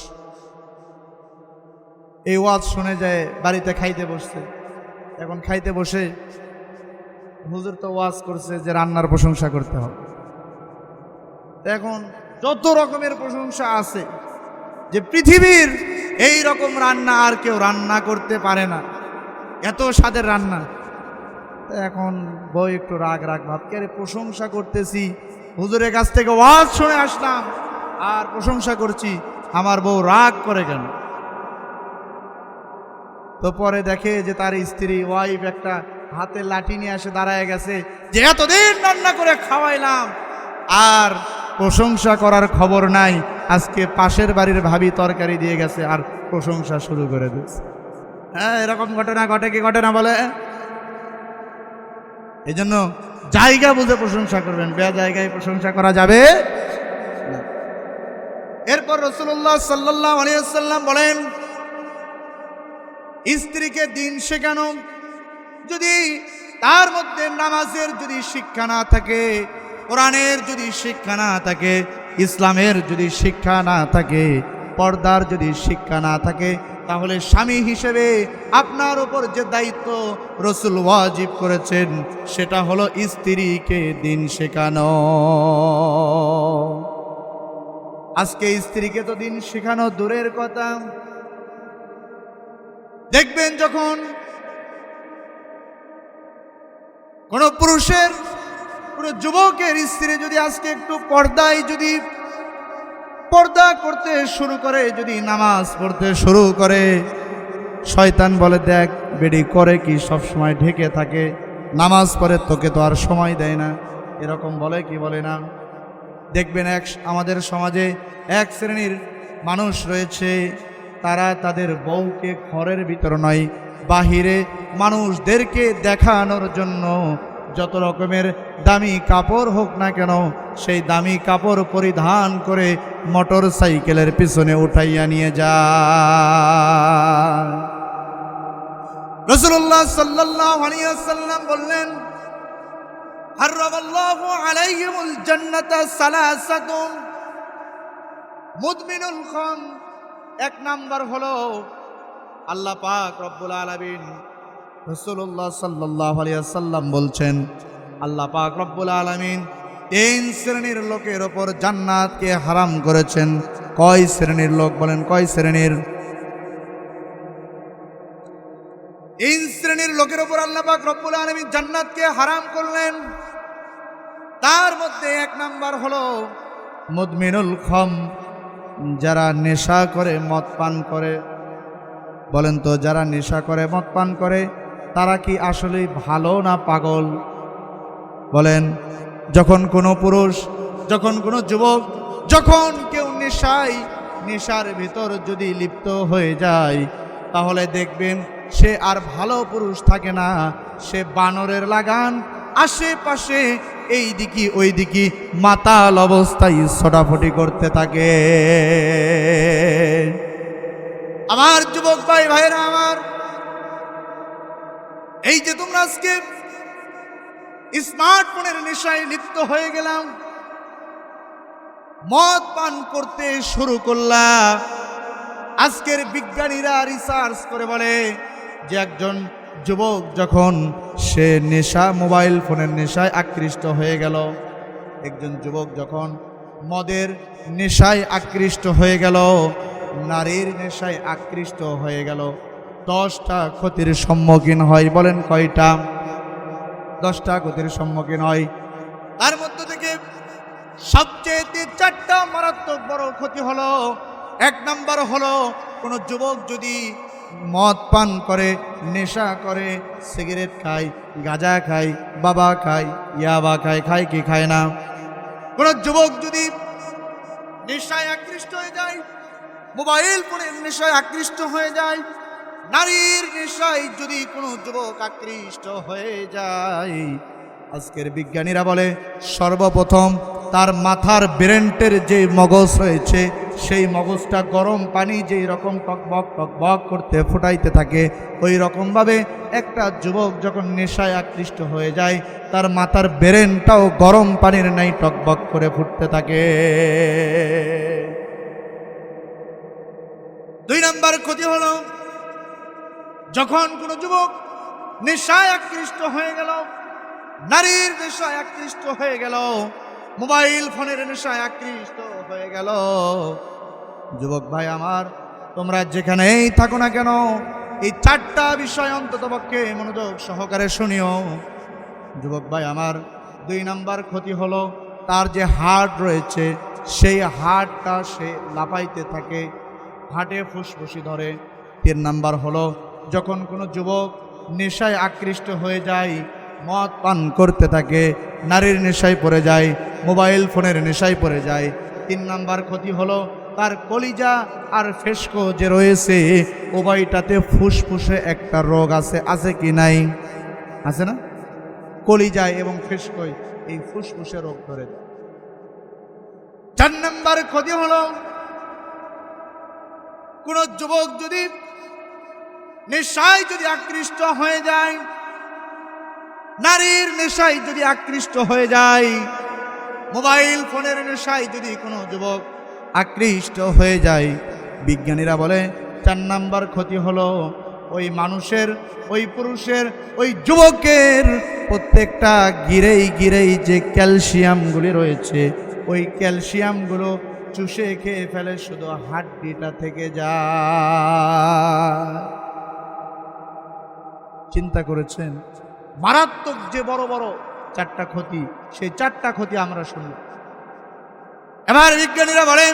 এই ওয়াজ শুনে যায় বাড়িতে খাইতে বসছে। এখন খাইতে বসে হুজুর তো ওয়াজ করছে যে রান্নার প্রশংসা করতে হবে। এখন যত রকমের প্রশংসা আছে, যে পৃথিবীর এই রকম রান্না আর কেউ রান্না করতে পারে না, এত স্বাদের রান্না। এখন বউ একটু রাগ ভাবকে, আরে প্রশংসা করতেছি, হুজুরের কাছ থেকে ওয়াজ শুনে আসলাম আর প্রশংসা করছি, আমার বউ রাগ করে কেন? তো পরে দেখে যে তার স্ত্রী ওয়াইফ একটা হাতে লাঠি নিয়ে এসে দাঁড়ায় গেছে, যে এতদিন রান্না করে খাওয়াইলাম আর প্রশংসা করার খবর নাই, আজকে পাশের বাড়ির ভাবি তরকারি দিয়ে গেছে আর প্রশংসা শুরু করে দিচ্ছে। হ্যাঁ, এরকম ঘটনা ঘটে কি ঘটে না বলে? এই জন্য জায়গা বুঝে প্রশংসা করবেন, বে জায়গায় প্রশংসা করা যাবে না। এরপর রাসূলুল্লাহ সাল্লাল্লাহু আলাইহি ওয়াসাল্লাম বলেন, স্ত্রীকে দিন শেখানো, যদি তার মধ্যে নামাজের যদি শিক্ষা না থাকে, কোরআনের যদি শিক্ষা না থাকে, ইসলামের যদি শিক্ষা না থাকে, পর্দার যদি শিক্ষা না থাকে, তাহলে স্বামী হিসেবে আপনার উপর যে দায়িত্ব রাসূল ওয়াজিব করেছেন সেটা হলো স্ত্রীকে দিন শেখানো। আজকে স্ত্রীকে তো দিন শেখানো দূরের কথা, দেখবেন যখন কোন পুরুষের, কোন যুবকের স্ত্রী যদি আজকে একটু পর্দা করতে শুরু করে, যদি নামাজ পড়তে শুরু করে, শয়তান বলে দেখ বেডি করে কি, সব সময় ঢেকে থাকে, নামাজ পড়ে তোকে তো আর সময় দেয় না, এরকম বলে কি বলে না? দেখবেন আমাদের সমাজে এক শ্রেণীর মানুষ রয়েছে, তারা তাদের বউকে ঘরের ভিতর নয়, বাহিরে মানুষদেরকে দেখানোর জন্য যত রকমের দামি কাপড় হোক না কেন, সেই দামি কাপড় পরিধান করে মোটর সাইকেলের পিছনে উঠাইয়া নিয়ে যায়। রাসূলুল্লাহ সাল্লাল্লাহু আলাইহি ওয়াসাল্লাম বললেন, হারামাল্লাহু আলাইহিমুল জান্নাতা সালাসাতুন, মুদমিনুল খাম, এক নাম্বার হলো আল্লাহ পাক রব্বুল আলামিন, রাসূলুল্লাহ সাল্লাল্লাহু আলাইহি ওয়াসাল্লাম বলছেন, আল্লাহ পাক রব্বুল আলামিন 3 শ্রেণীর লোকের ওপর জান্নাতকে হারাম করেছেন। কয় শ্রেণীর লোক বলেন? কয় শ্রেণীর? 3 শ্রেণীর লোকের ওপর আল্লাহ পাক রব্বুল আলামিন জান্নাতকে হারাম করলেন। তার মধ্যে 1 নাম্বার হলো মুদমিনুল খাম, যারা নেশা করে মদ পান করে। বলেন তো, যারা নেশা করে মদ পান করে তারা কি আসলেই ভালো না পাগল? বলেন, যখন কোনো পুরুষ, যখন কোনো যুবক, যখন কেউ নেশার ভিতর যদি লিপ্ত হয়ে যায়, তাহলে দেখবেন সে আর ভালো পুরুষ থাকে না, সে বানরের লাগান আশেপাশে এই দিকে ওই দিকে মাতাল অবস্থায় ছোটাফুটি করতে থাকে। আমার যুবক ভাই ভাইরা আমার, এই যে তোমরা আজকে স্মার্টফোনের নেশায় লিপ্ত হয়ে গেলাম, মদ পান করতে শুরু করলাম। আজকের বিজ্ঞানীরা রিসার্চ করে বলে যে একজন যুবক যখন সে মোবাইল ফোনের নেশায় আকৃষ্ট হয়ে গেল, একজন যুবক যখন মদের নেশায় আকৃষ্ট হয়ে গেল, নারীর নেশায় আকৃষ্ট হয়ে গেল, 10টা ক্ষতির সম্মুখীন হয়। বলেন কয়টা? 10টা ক্ষতির সম্মুখীন হয়। তার মধ্যে থেকে সবচেয়ে 4টা মারাত্মক বড় ক্ষতি হলো। 1 নাম্বার হলো, কোনো যুবক যদি মদ পান করে, নেশা করে, সিগারেট খায়, গাঁজা খায়, বাবা খায়, ইয়াবা খায়, খায় কি খায় না? কোনো যুবক যদি নেশায় আকৃষ্ট হয়ে যায়, মোবাইল ফোনের নেশায় আকৃষ্ট হয়ে যায়, নারীর নেশায় যদি কোনো যুবক আকৃষ্ট হয়ে যায়, আজকের বিজ্ঞানীরা বলে সর্বপ্রথম তার মাথার ব্রেনটের যে মগজ রয়েছে, সেই মগজটা গরম পানি যেই রকম টকবক টকবক করতে ফুটাইতে থাকে, ওই রকমভাবে একটা যুবক যখন নেশায় আকৃষ্ট হয়ে যায়, তার মাথার ব্রেনটাও গরম পানির নাই টকবক করে ফুটতে থাকে। 2 নাম্বার ক্ষতি হলো, যখন কোনো যুবক নেশায় আকৃষ্ট হয়ে গেল, নারীর নেশায় আকৃষ্ট হয়ে গেল, মোবাইল ফোনের নেশায় আকৃষ্ট হয়ে গেল, যুবক ভাই আমার, তোমরা যেখানেই থাকো না কেন, এই 4টা বিষয় অন্তত পক্ষে মনোযোগ সহকারে শুনিও। যুবক ভাই আমার, 2 নাম্বার ক্ষতি হলো, তার যে হার্ট রয়েছে, সেই হার্টটা সে লাফাইতে থাকে, হার্টে ফুসফুসি ধরে। 3 নাম্বার হলো, যখন কোনো যুবক নেশায় আকৃষ্ট হয়ে যায়, মদ পান করতে থাকে, নারীর নেশায় পড়ে যায়, মোবাইল ফোনের নেশায় পড়ে যায়, 3 নাম্বার ক্ষতি হলো, তার কলিজা আর ফেস্কো যে রয়েছে, উভয়টাতে ফুসফুসে একটা রোগ আছে। আছে কি নাই? আছে না? কলিজায় এবং ফেস্কোয় এই ফুসফুসে রোগ ধরে যায়। 4 নাম্বার ক্ষতি হলো, কোন যুবক যদি নেশায় যদি আকৃষ্ট হয়ে যায়, নারীর নেশায় যদি আকৃষ্ট হয়ে যায়, মোবাইল ফোনের নেশায় যদি কোনো যুবক আকৃষ্ট হয়ে যায়, বিজ্ঞানীরা বলে 4 নাম্বার ক্ষতি হলো, ওই মানুষের, ওই পুরুষের, ওই যুবকের প্রত্যেকটা গিরেই গিরেই যে ক্যালসিয়ামগুলি রয়েছে, ওই ক্যালসিয়ামগুলো চুষে খেয়ে ফেলে, শুধু হাড্ডিটা থেকে যায়। চিন্তা করেছেন? মারাত্মক যে বড় বড় 4টা ক্ষতি, সেই 4টা ক্ষতি আমরা শুনলাম। এবার বিজ্ঞানীরা বলেন,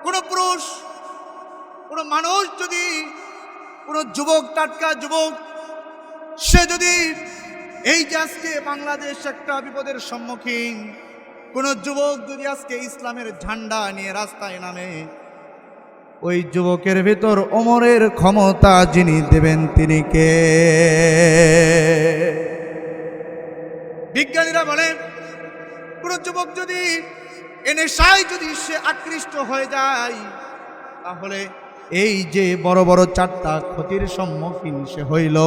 কোন পুরুষ, কোন মানুষ যদি, কোন যুবক, টাটকা যুবক, সে যদি, এই যে আজকে বাংলাদেশ একটা বিপদের সম্মুখীন, কোন যুবক যদি আজকে ইসলামের ঝান্ডা নিয়ে রাস্তায় নামে, ওই যুবকের ভেতর ওমরের ক্ষমতা যিনি দেবেন তিনি কে? বিজ্ঞানীরা বলেন, কোন যুবক যদি নেশায় যদি সে আকৃষ্ট হয়ে যায়, তাহলে এই যে বড় বড় 4টা ক্ষতির সম্মুখীন সে হইল।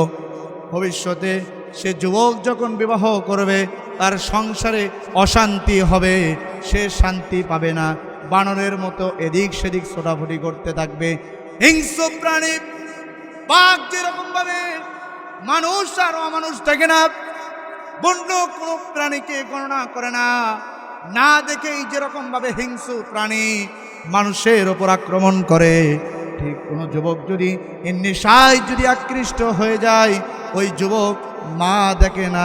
ভবিষ্যতে সে যুবক যখন বিবাহ করবে, তার সংসারে অশান্তি হবে, সে শান্তি পাবে না, বানরের মতো এদিক সেদিক ছোটাফুটি করতে থাকবে। হিংস্র প্রাণী বাঘ যেরকম ভাবে মানুষ আর অমানুষ থাকে না, বন্য কোনো প্রাণীকে গণনা করে না, না দেখেই যেরকম ভাবে হিংস্র প্রাণী মানুষের ওপর আক্রমণ করে, ঠিক কোনো যুবক যদি নেশায় যদি আকৃষ্ট হয়ে যায়, ওই যুবক মা দেখে না,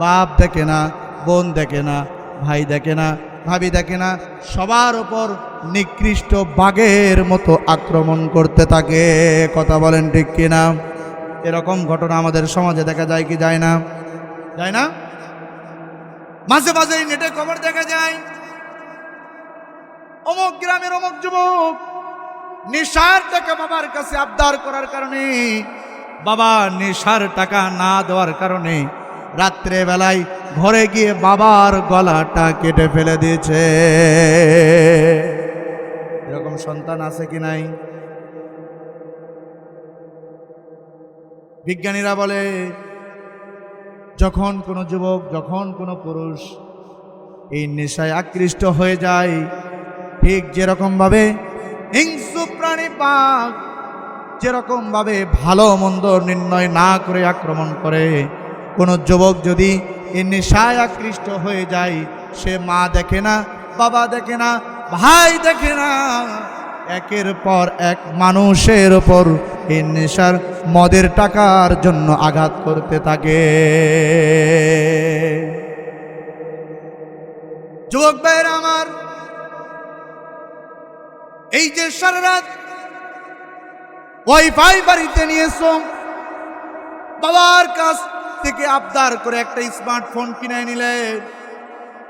বাপ দেখে না, বোন দেখে না, ভাই দেখে না, ভাবি দেখে না, সবার ওপর নিকৃষ্ট বাঘের মতো আক্রমণ করতে থাকে। কথা বলেন ঠিক কিনা? এরকম ঘটনা আমাদের সমাজে দেখা যায় কি যায় না? যায় না? মাঝে মাঝে নেটে খবর দেখা যায়, অমুক গ্রামের অমুক যুবক নেশার টাকা বাবার কাছে আবদার করার কারণে, বাবা নেশার টাকা না দেওয়ার কারণে রাত্রে বেলায় ঘরে গিয়ে বাবার গলাটা কেটে ফেলে দিয়েছে। এরকম সন্তান আছে কি নাই? বিজ্ঞানীরা বলে যখন কোনো যুবক, যখন কোনো পুরুষ এই নেশায় আকৃষ্ট হয়ে যায়, ঠিক যেরকম ভাবে হিংস্র প্রাণী পাক যেরকম ভাবে ভালো মন্দ নির্ণয় না করে আক্রমণ করে, কোনো যুবক যদি এই নেশায় আকৃষ্ট হয়ে যায়, সে মা দেখে না, বাবা দেখে না, ভাই দেখে না, একের পর এক মানুষের ওপর এই নেশার মদের টাকার জন্য আঘাত করতে থাকে। যুবক ভাইরা আমার, এই যে সারা রাত ওয়াইফাই বাড়িতে নিয়েছো, বাবার কাছ থেকে আবদার করে একটা স্মার্টফোন কিনে নিলে,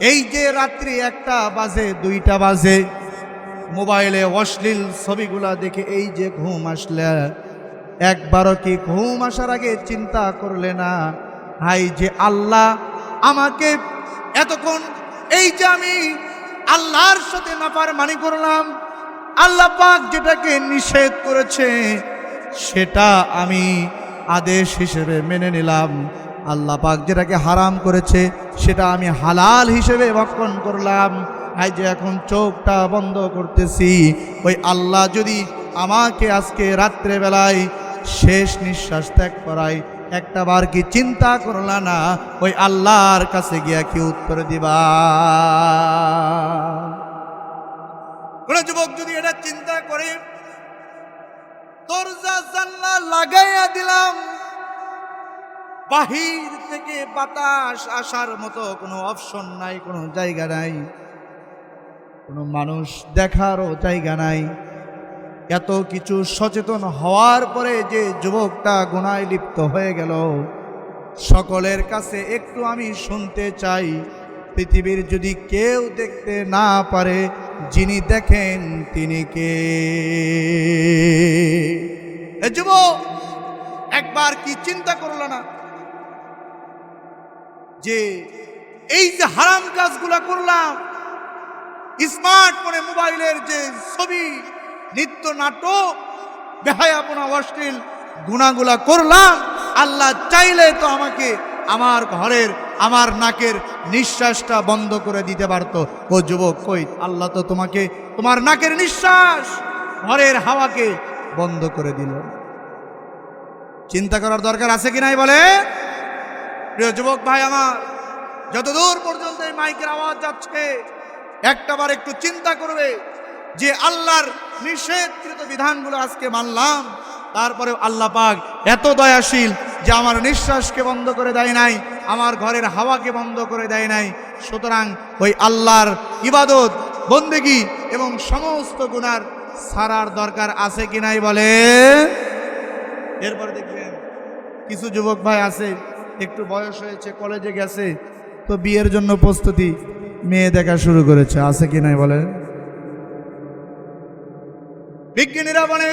এই যে রাত্রি 1টা বাজে 2টা বাজে মোবাইলে অশ্লীল ছবিগুলা দেখে এই যে ঘুম আসলে, একবারও কি ঘুম আসার আগে চিন্তা করলে না, হাই যে আল্লাহ আমাকে এতক্ষণ এই যে আমি আল্লাহর সাথে নাফরমানি করলাম, আল্লাহ পাক যেটাকে নিষেধ করেছে সেটা আমি আদেশ হিসেবে মেনে নিলাম, আল্লাহ পাক যেটাকে হারাম করেছে সেটা আমি হালাল হিসেবে ভক্ষণ করলাম। এই যে এখন চোখটা বন্ধ করতেছি, ওই আল্লাহ যদি আমাকে আজকে রাত্রে বেলায় শেষ নিঃশ্বাস ত্যাগ করায়, একটা বার কি চিন্তা করলা না ওই আল্লাহর কাছে গিয়া কি উত্তর দিবা? কোন যুবক যদি এটা চিন্তা করে, দরজা জানলা লাগাইয়া দিলাম, বাহির থেকে বাতাস আসার মতো কোনো অপশন নাই, কোনো জায়গা নাই, কোনো মানুষ দেখারও জায়গা নাই, এত কিছু সচেতন হওয়ার পরে যে যুবকটা গুনায় লিপ্ত হয়ে গেল, সকলের কাছে একটু আমি শুনতে চাই, পৃথিবীর যদি কেউ দেখতে না পারে, যিনি দেখেন তিনি কে? এ যুবক, একবার কি চিন্তা করলো না যে এই যে হারাম কাজগুলা করলাম, স্মার্টফোনে মোবাইলের যে ছবি, নিত্য নাটক, বেহায়াপনা, অশ্লীল গুনাহগুলা করলাম, আল্লাহ চাইলে তো আমাকে আমার ঘরের, আমার নাকের নিঃশ্বাসটা বন্ধ করে দিতে পারতো। ও যুবক, কই আল্লাহ তো তোমাকে তোমার নাকের নিঃশ্বাস, ঘরের হাওয়াকে বন্ধ করে দিল। চিন্তা করার দরকার আছে কি নাই বলে? প্রিয় যুবক ভাই আমার, যতদূর পর্যন্ত এই মাইকের আওয়াজ যাচ্ছে, একটাবার একটু চিন্তা করবে যে আল্লাহর নিষেধকৃত বিধানগুলো আজকে মানলাম, তারপরে আল্লাহ পাক এত দয়াশীল যে আমার নিঃশ্বাসকে বন্ধ করে দেয় নাই, আমার ঘরের হাওয়াকে বন্ধ করে দেয় নাই। সুতরাং ওই আল্লাহর ইবাদত, বন্দেগী এবং সমস্ত গুনার ছাড়ার দরকার আছে কি নাই বলে? এরপর দেখবেন কিছু যুবক ভাই আছে, একটু বয়স হয়েছে, কলেজে গেছে, তো বিয়ের জন্য প্রস্তুতি, মেয়ে দেখা শুরু করেছে, আছে কি নাই বলে? বিজ্ঞানীরা বলে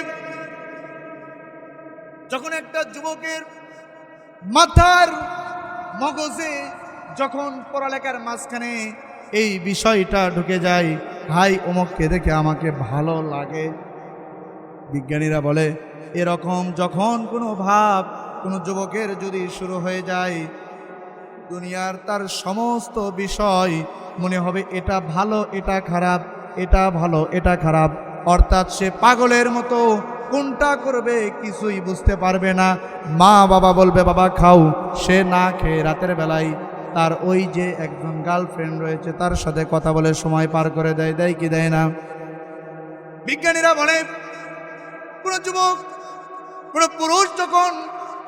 যখন একটা যুবকের মাথার মগজে যখন পড়ালেখার মাঝখানে এই বিষয়টা ঢুকে যায়, হাই অমুককে দেখে আমাকে ভালো লাগে, বিজ্ঞানীরা বলে এরকম যখন কোনো ভাব কোনো যুবকের যদি শুরু হয়ে যায়, দুনিয়ার তার সমস্ত বিষয় মনে হবে এটা ভালো, এটা খারাপ, এটা ভালো, এটা খারাপ, অর্থাৎ সে পাগলের মতো কোনটা করবে কিছুই বুঝতে পারবে না। মা বাবা বলবে বাবা খাও, সে না খেয়ে রাতের বেলায় তার ওই যে একজন গার্লফ্রেন্ড রয়েছে তার সাথে কথা বলে সময় পার করে দেয়, দেয় কি দেয় না? বিজ্ঞানীরা বলে কোন যুবক, কোন পুরুষ যখন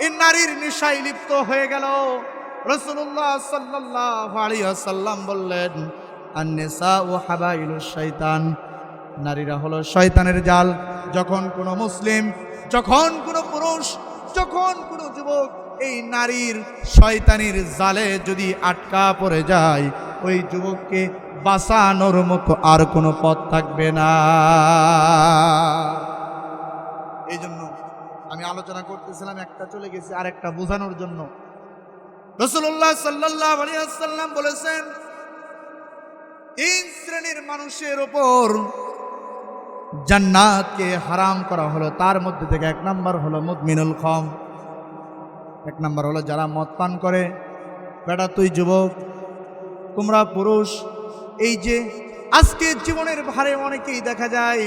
এই নারীর নেশায় লিপ্ত হয়ে গেল, রাসূলুল্লাহ সাল্লাল্লাহু আলাইহি ওয়াসাল্লাম বললেন আন-নিসাউ হাবাইলুশ শাইতান, নারীরা হলো শয়তানের জাল। যখন কোনো মুসলিম, যখন কোনো পুরুষ, যখন কোনো যুবক এই নারীর শয়তানির জালে যদি আটকা পড়ে যায়, ওই যুবককে বাঁচানোর মতো আর কোনো পথ থাকবে না। এই জন্য আমি আলোচনা করতেছিলাম, একটা চলে গেছে, আর একটা বোঝানোর জন্য। রাসূলুল্লাহ সাল্লাল্লাহু আলাইহি ওয়াসাল্লাম বলেছেন 3 শ্রেণীর মানুষের উপর জান্নাতকে হারাম করা হলো, তার মধ্যে থেকে 1 নাম্বার হলো মুদমিনুল খাম। এক নাম্বার হলো যারা মদ পান করে। বেটা তুই যুবক, তোমরা পুরুষ, এই যে আজকে জীবনের ভারে অনেকেই দেখা যায়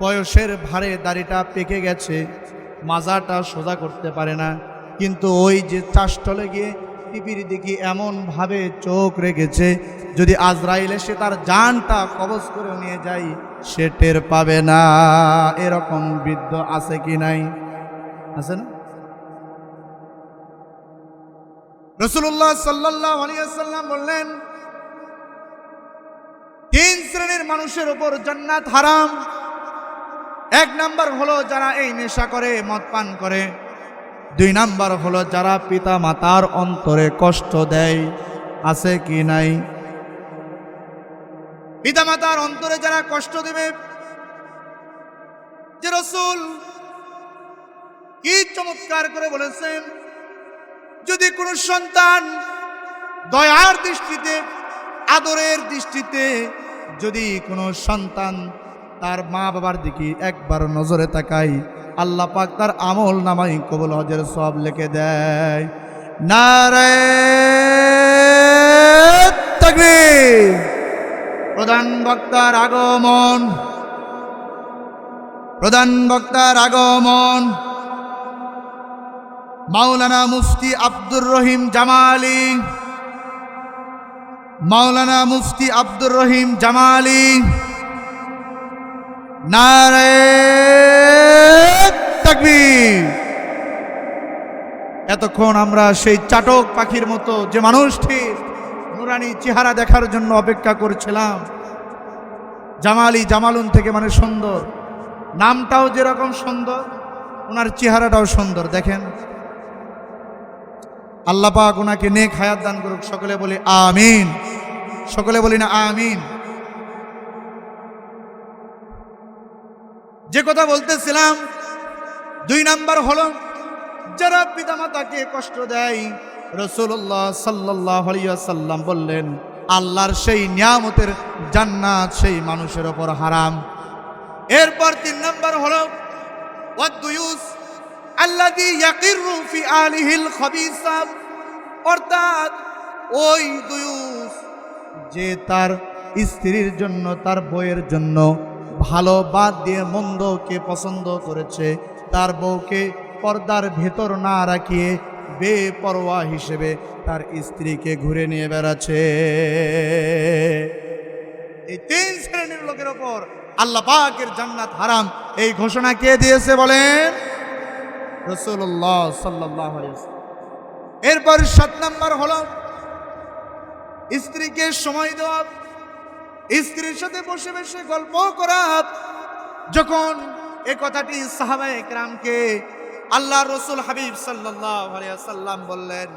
বয়সের ভারে দাড়িটা পেকে গেছে, মাজাটা সোজা করতে পারে না, কিন্তু ওই যে চাষটলে গিয়ে টিভির দিকে এমনভাবে চোখ রেখেছে, যদি আজরাইল এসে তার জানটা কবজ করে নিয়ে যায় সে টের পাবে না। এরকম বৃদ্ধ আছে কি নাই? আছে না? রাসূলুল্লাহ সাল্লাল্লাহু আলাইহি ওয়াসাল্লাম বললেন, 3 শ্রেণীর মানুষের উপর জান্নাত হারাম। এক নাম্বার হলো যারা এই নেশা করে, মদ পান করে। 2 নাম্বার হলো যারা পিতা মাতার অন্তরে কষ্ট দেয়। আছে কি নাই? পিতা মাতার অন্তরে যারা কষ্ট দেবে, যে রাসূল কি চমৎকার করে বলেছেন, যদি কোনো সন্তান দয়ার দৃষ্টিতে, আদরের দৃষ্টিতে যদি কোনো সন্তান তার মা বাবার দিকে একবার নজরে তাকায়, আল্লাহ পাক তার আমল নামায় কবুল হজের সওয়াব লিখে দেয়। নারে তাকবীর! প্রধান বক্তার আগমন, প্রধান বক্তার আগমন। মাওলানা মুফতি আব্দুর রহিম জামালি, মাওলানা মুফতি আব্দুর রহিম জামালি। নারে তাকবীর! এতক্ষণ আমরা সেই চাটক পাখির মতো যে মানুষটি নুরানি চেহারা দেখার জন্য অপেক্ষা করছিলাম, জামালি, জামালুন থেকে মানে সুন্দর, নামটাও যেরকম সুন্দর ওনার চেহারাটাও সুন্দর। দেখেন, আল্লাহ পাক ওনাকে নেক হায়াত দান করুক। সকলে বলি আমিন, সকলে বলি না আমিন। যে কথা বলতেছিলাম, 2 নাম্বার হলো যারা পিতামাতাকে কষ্ট দেয়। রাসূলুল্লাহ সাল্লাল্লাহু আলাইহি ওয়াসাল্লাম বললেন, আল্লাহর সেই নিয়ামতের জান্নাত সেই মানুষের উপর হারাম। এরপর 3 নাম্বার হলো ওয়াদ-দুয়ুস আল্লাযী ইয়াকিরু ফি আলিহিল খাবিসা, অর্থাৎ ওই দুয়ুস যে তার স্ত্রীর জন্য, তার বউয়ের জন্য ভালো বাদ দিয়ে মন্দকে পছন্দ করেছে, তার বউকে পর্দার ভেতর না রাখিয়ে বেপরোয়া হিসেবে তার স্ত্রীকে ঘুরে নিয়ে বেড়াচ্ছে। এই 3 শ্রেণীর লোকের উপর আল্লাহ পাকের জান্নাত হারাম। এই ঘোষণা কে দিয়েছে বলেন? রাসূলুল্লাহ সাল্লাল্লাহু আলাইহি ওয়াসাল্লাম। এরপর 7 নাম্বার হলো স্ত্রীকে সময় দেওয়া, স্ত্রীর সাথে বসে বসে গল্প করা। যখন এই কথাটি সাহাবায়ে কেরামকে আল্লাহ রসুল হাবিব সাল্লাল্লাহু আলাইহি ওয়াসাল্লাম বললেন,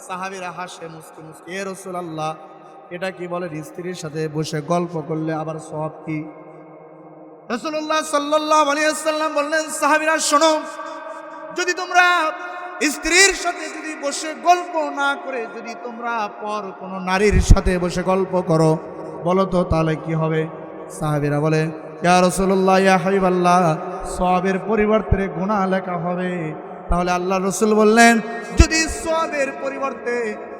সাহাবীরা হাসে মুস্কি মুস্কি, এ রাসূলুল্লাহ, এটা কি বলেন স্ত্রীর সাথে বসে গল্প করলে আবার সওয়াব কি? রাসূলুল্লাহ সাল্লাল্লাহু আলাইহি ওয়াসাল্লাম বললেন, সাহাবীরা শোনো, যদি তোমরা স্ত্রীর সাথে যদি বসে গল্প না করে যদি তোমরা পর কোনো নারীর সাথে বসে গল্প করো, বলো তো তাহলে কি হবে? সাহাবীরা বলে, ইয়া রাসূলুল্লাহ, ইয়া হাবিবাল্লাহ, সওয়াবের পরিবর্তে গুনাহ লেখা হবে। তাহলে আল্লাহ রসুল বললেন, যদি সওয়াবের পরিবর্তে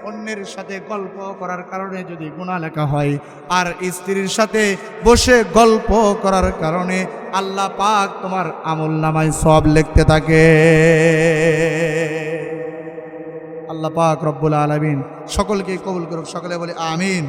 অন্যের সাথে গল্প করার কারণে যদি গুনাহ লেখা হয়, আর স্ত্রীর সাথে বসে গল্প করার কারণে আল্লাহ পাক তোমার আমল নামায় সওয়াব লিখতে থাকে। আল্লাহ পাক রব্বুল আলামিন সকলকে কবুল করুক। সকলে বলে আমিন।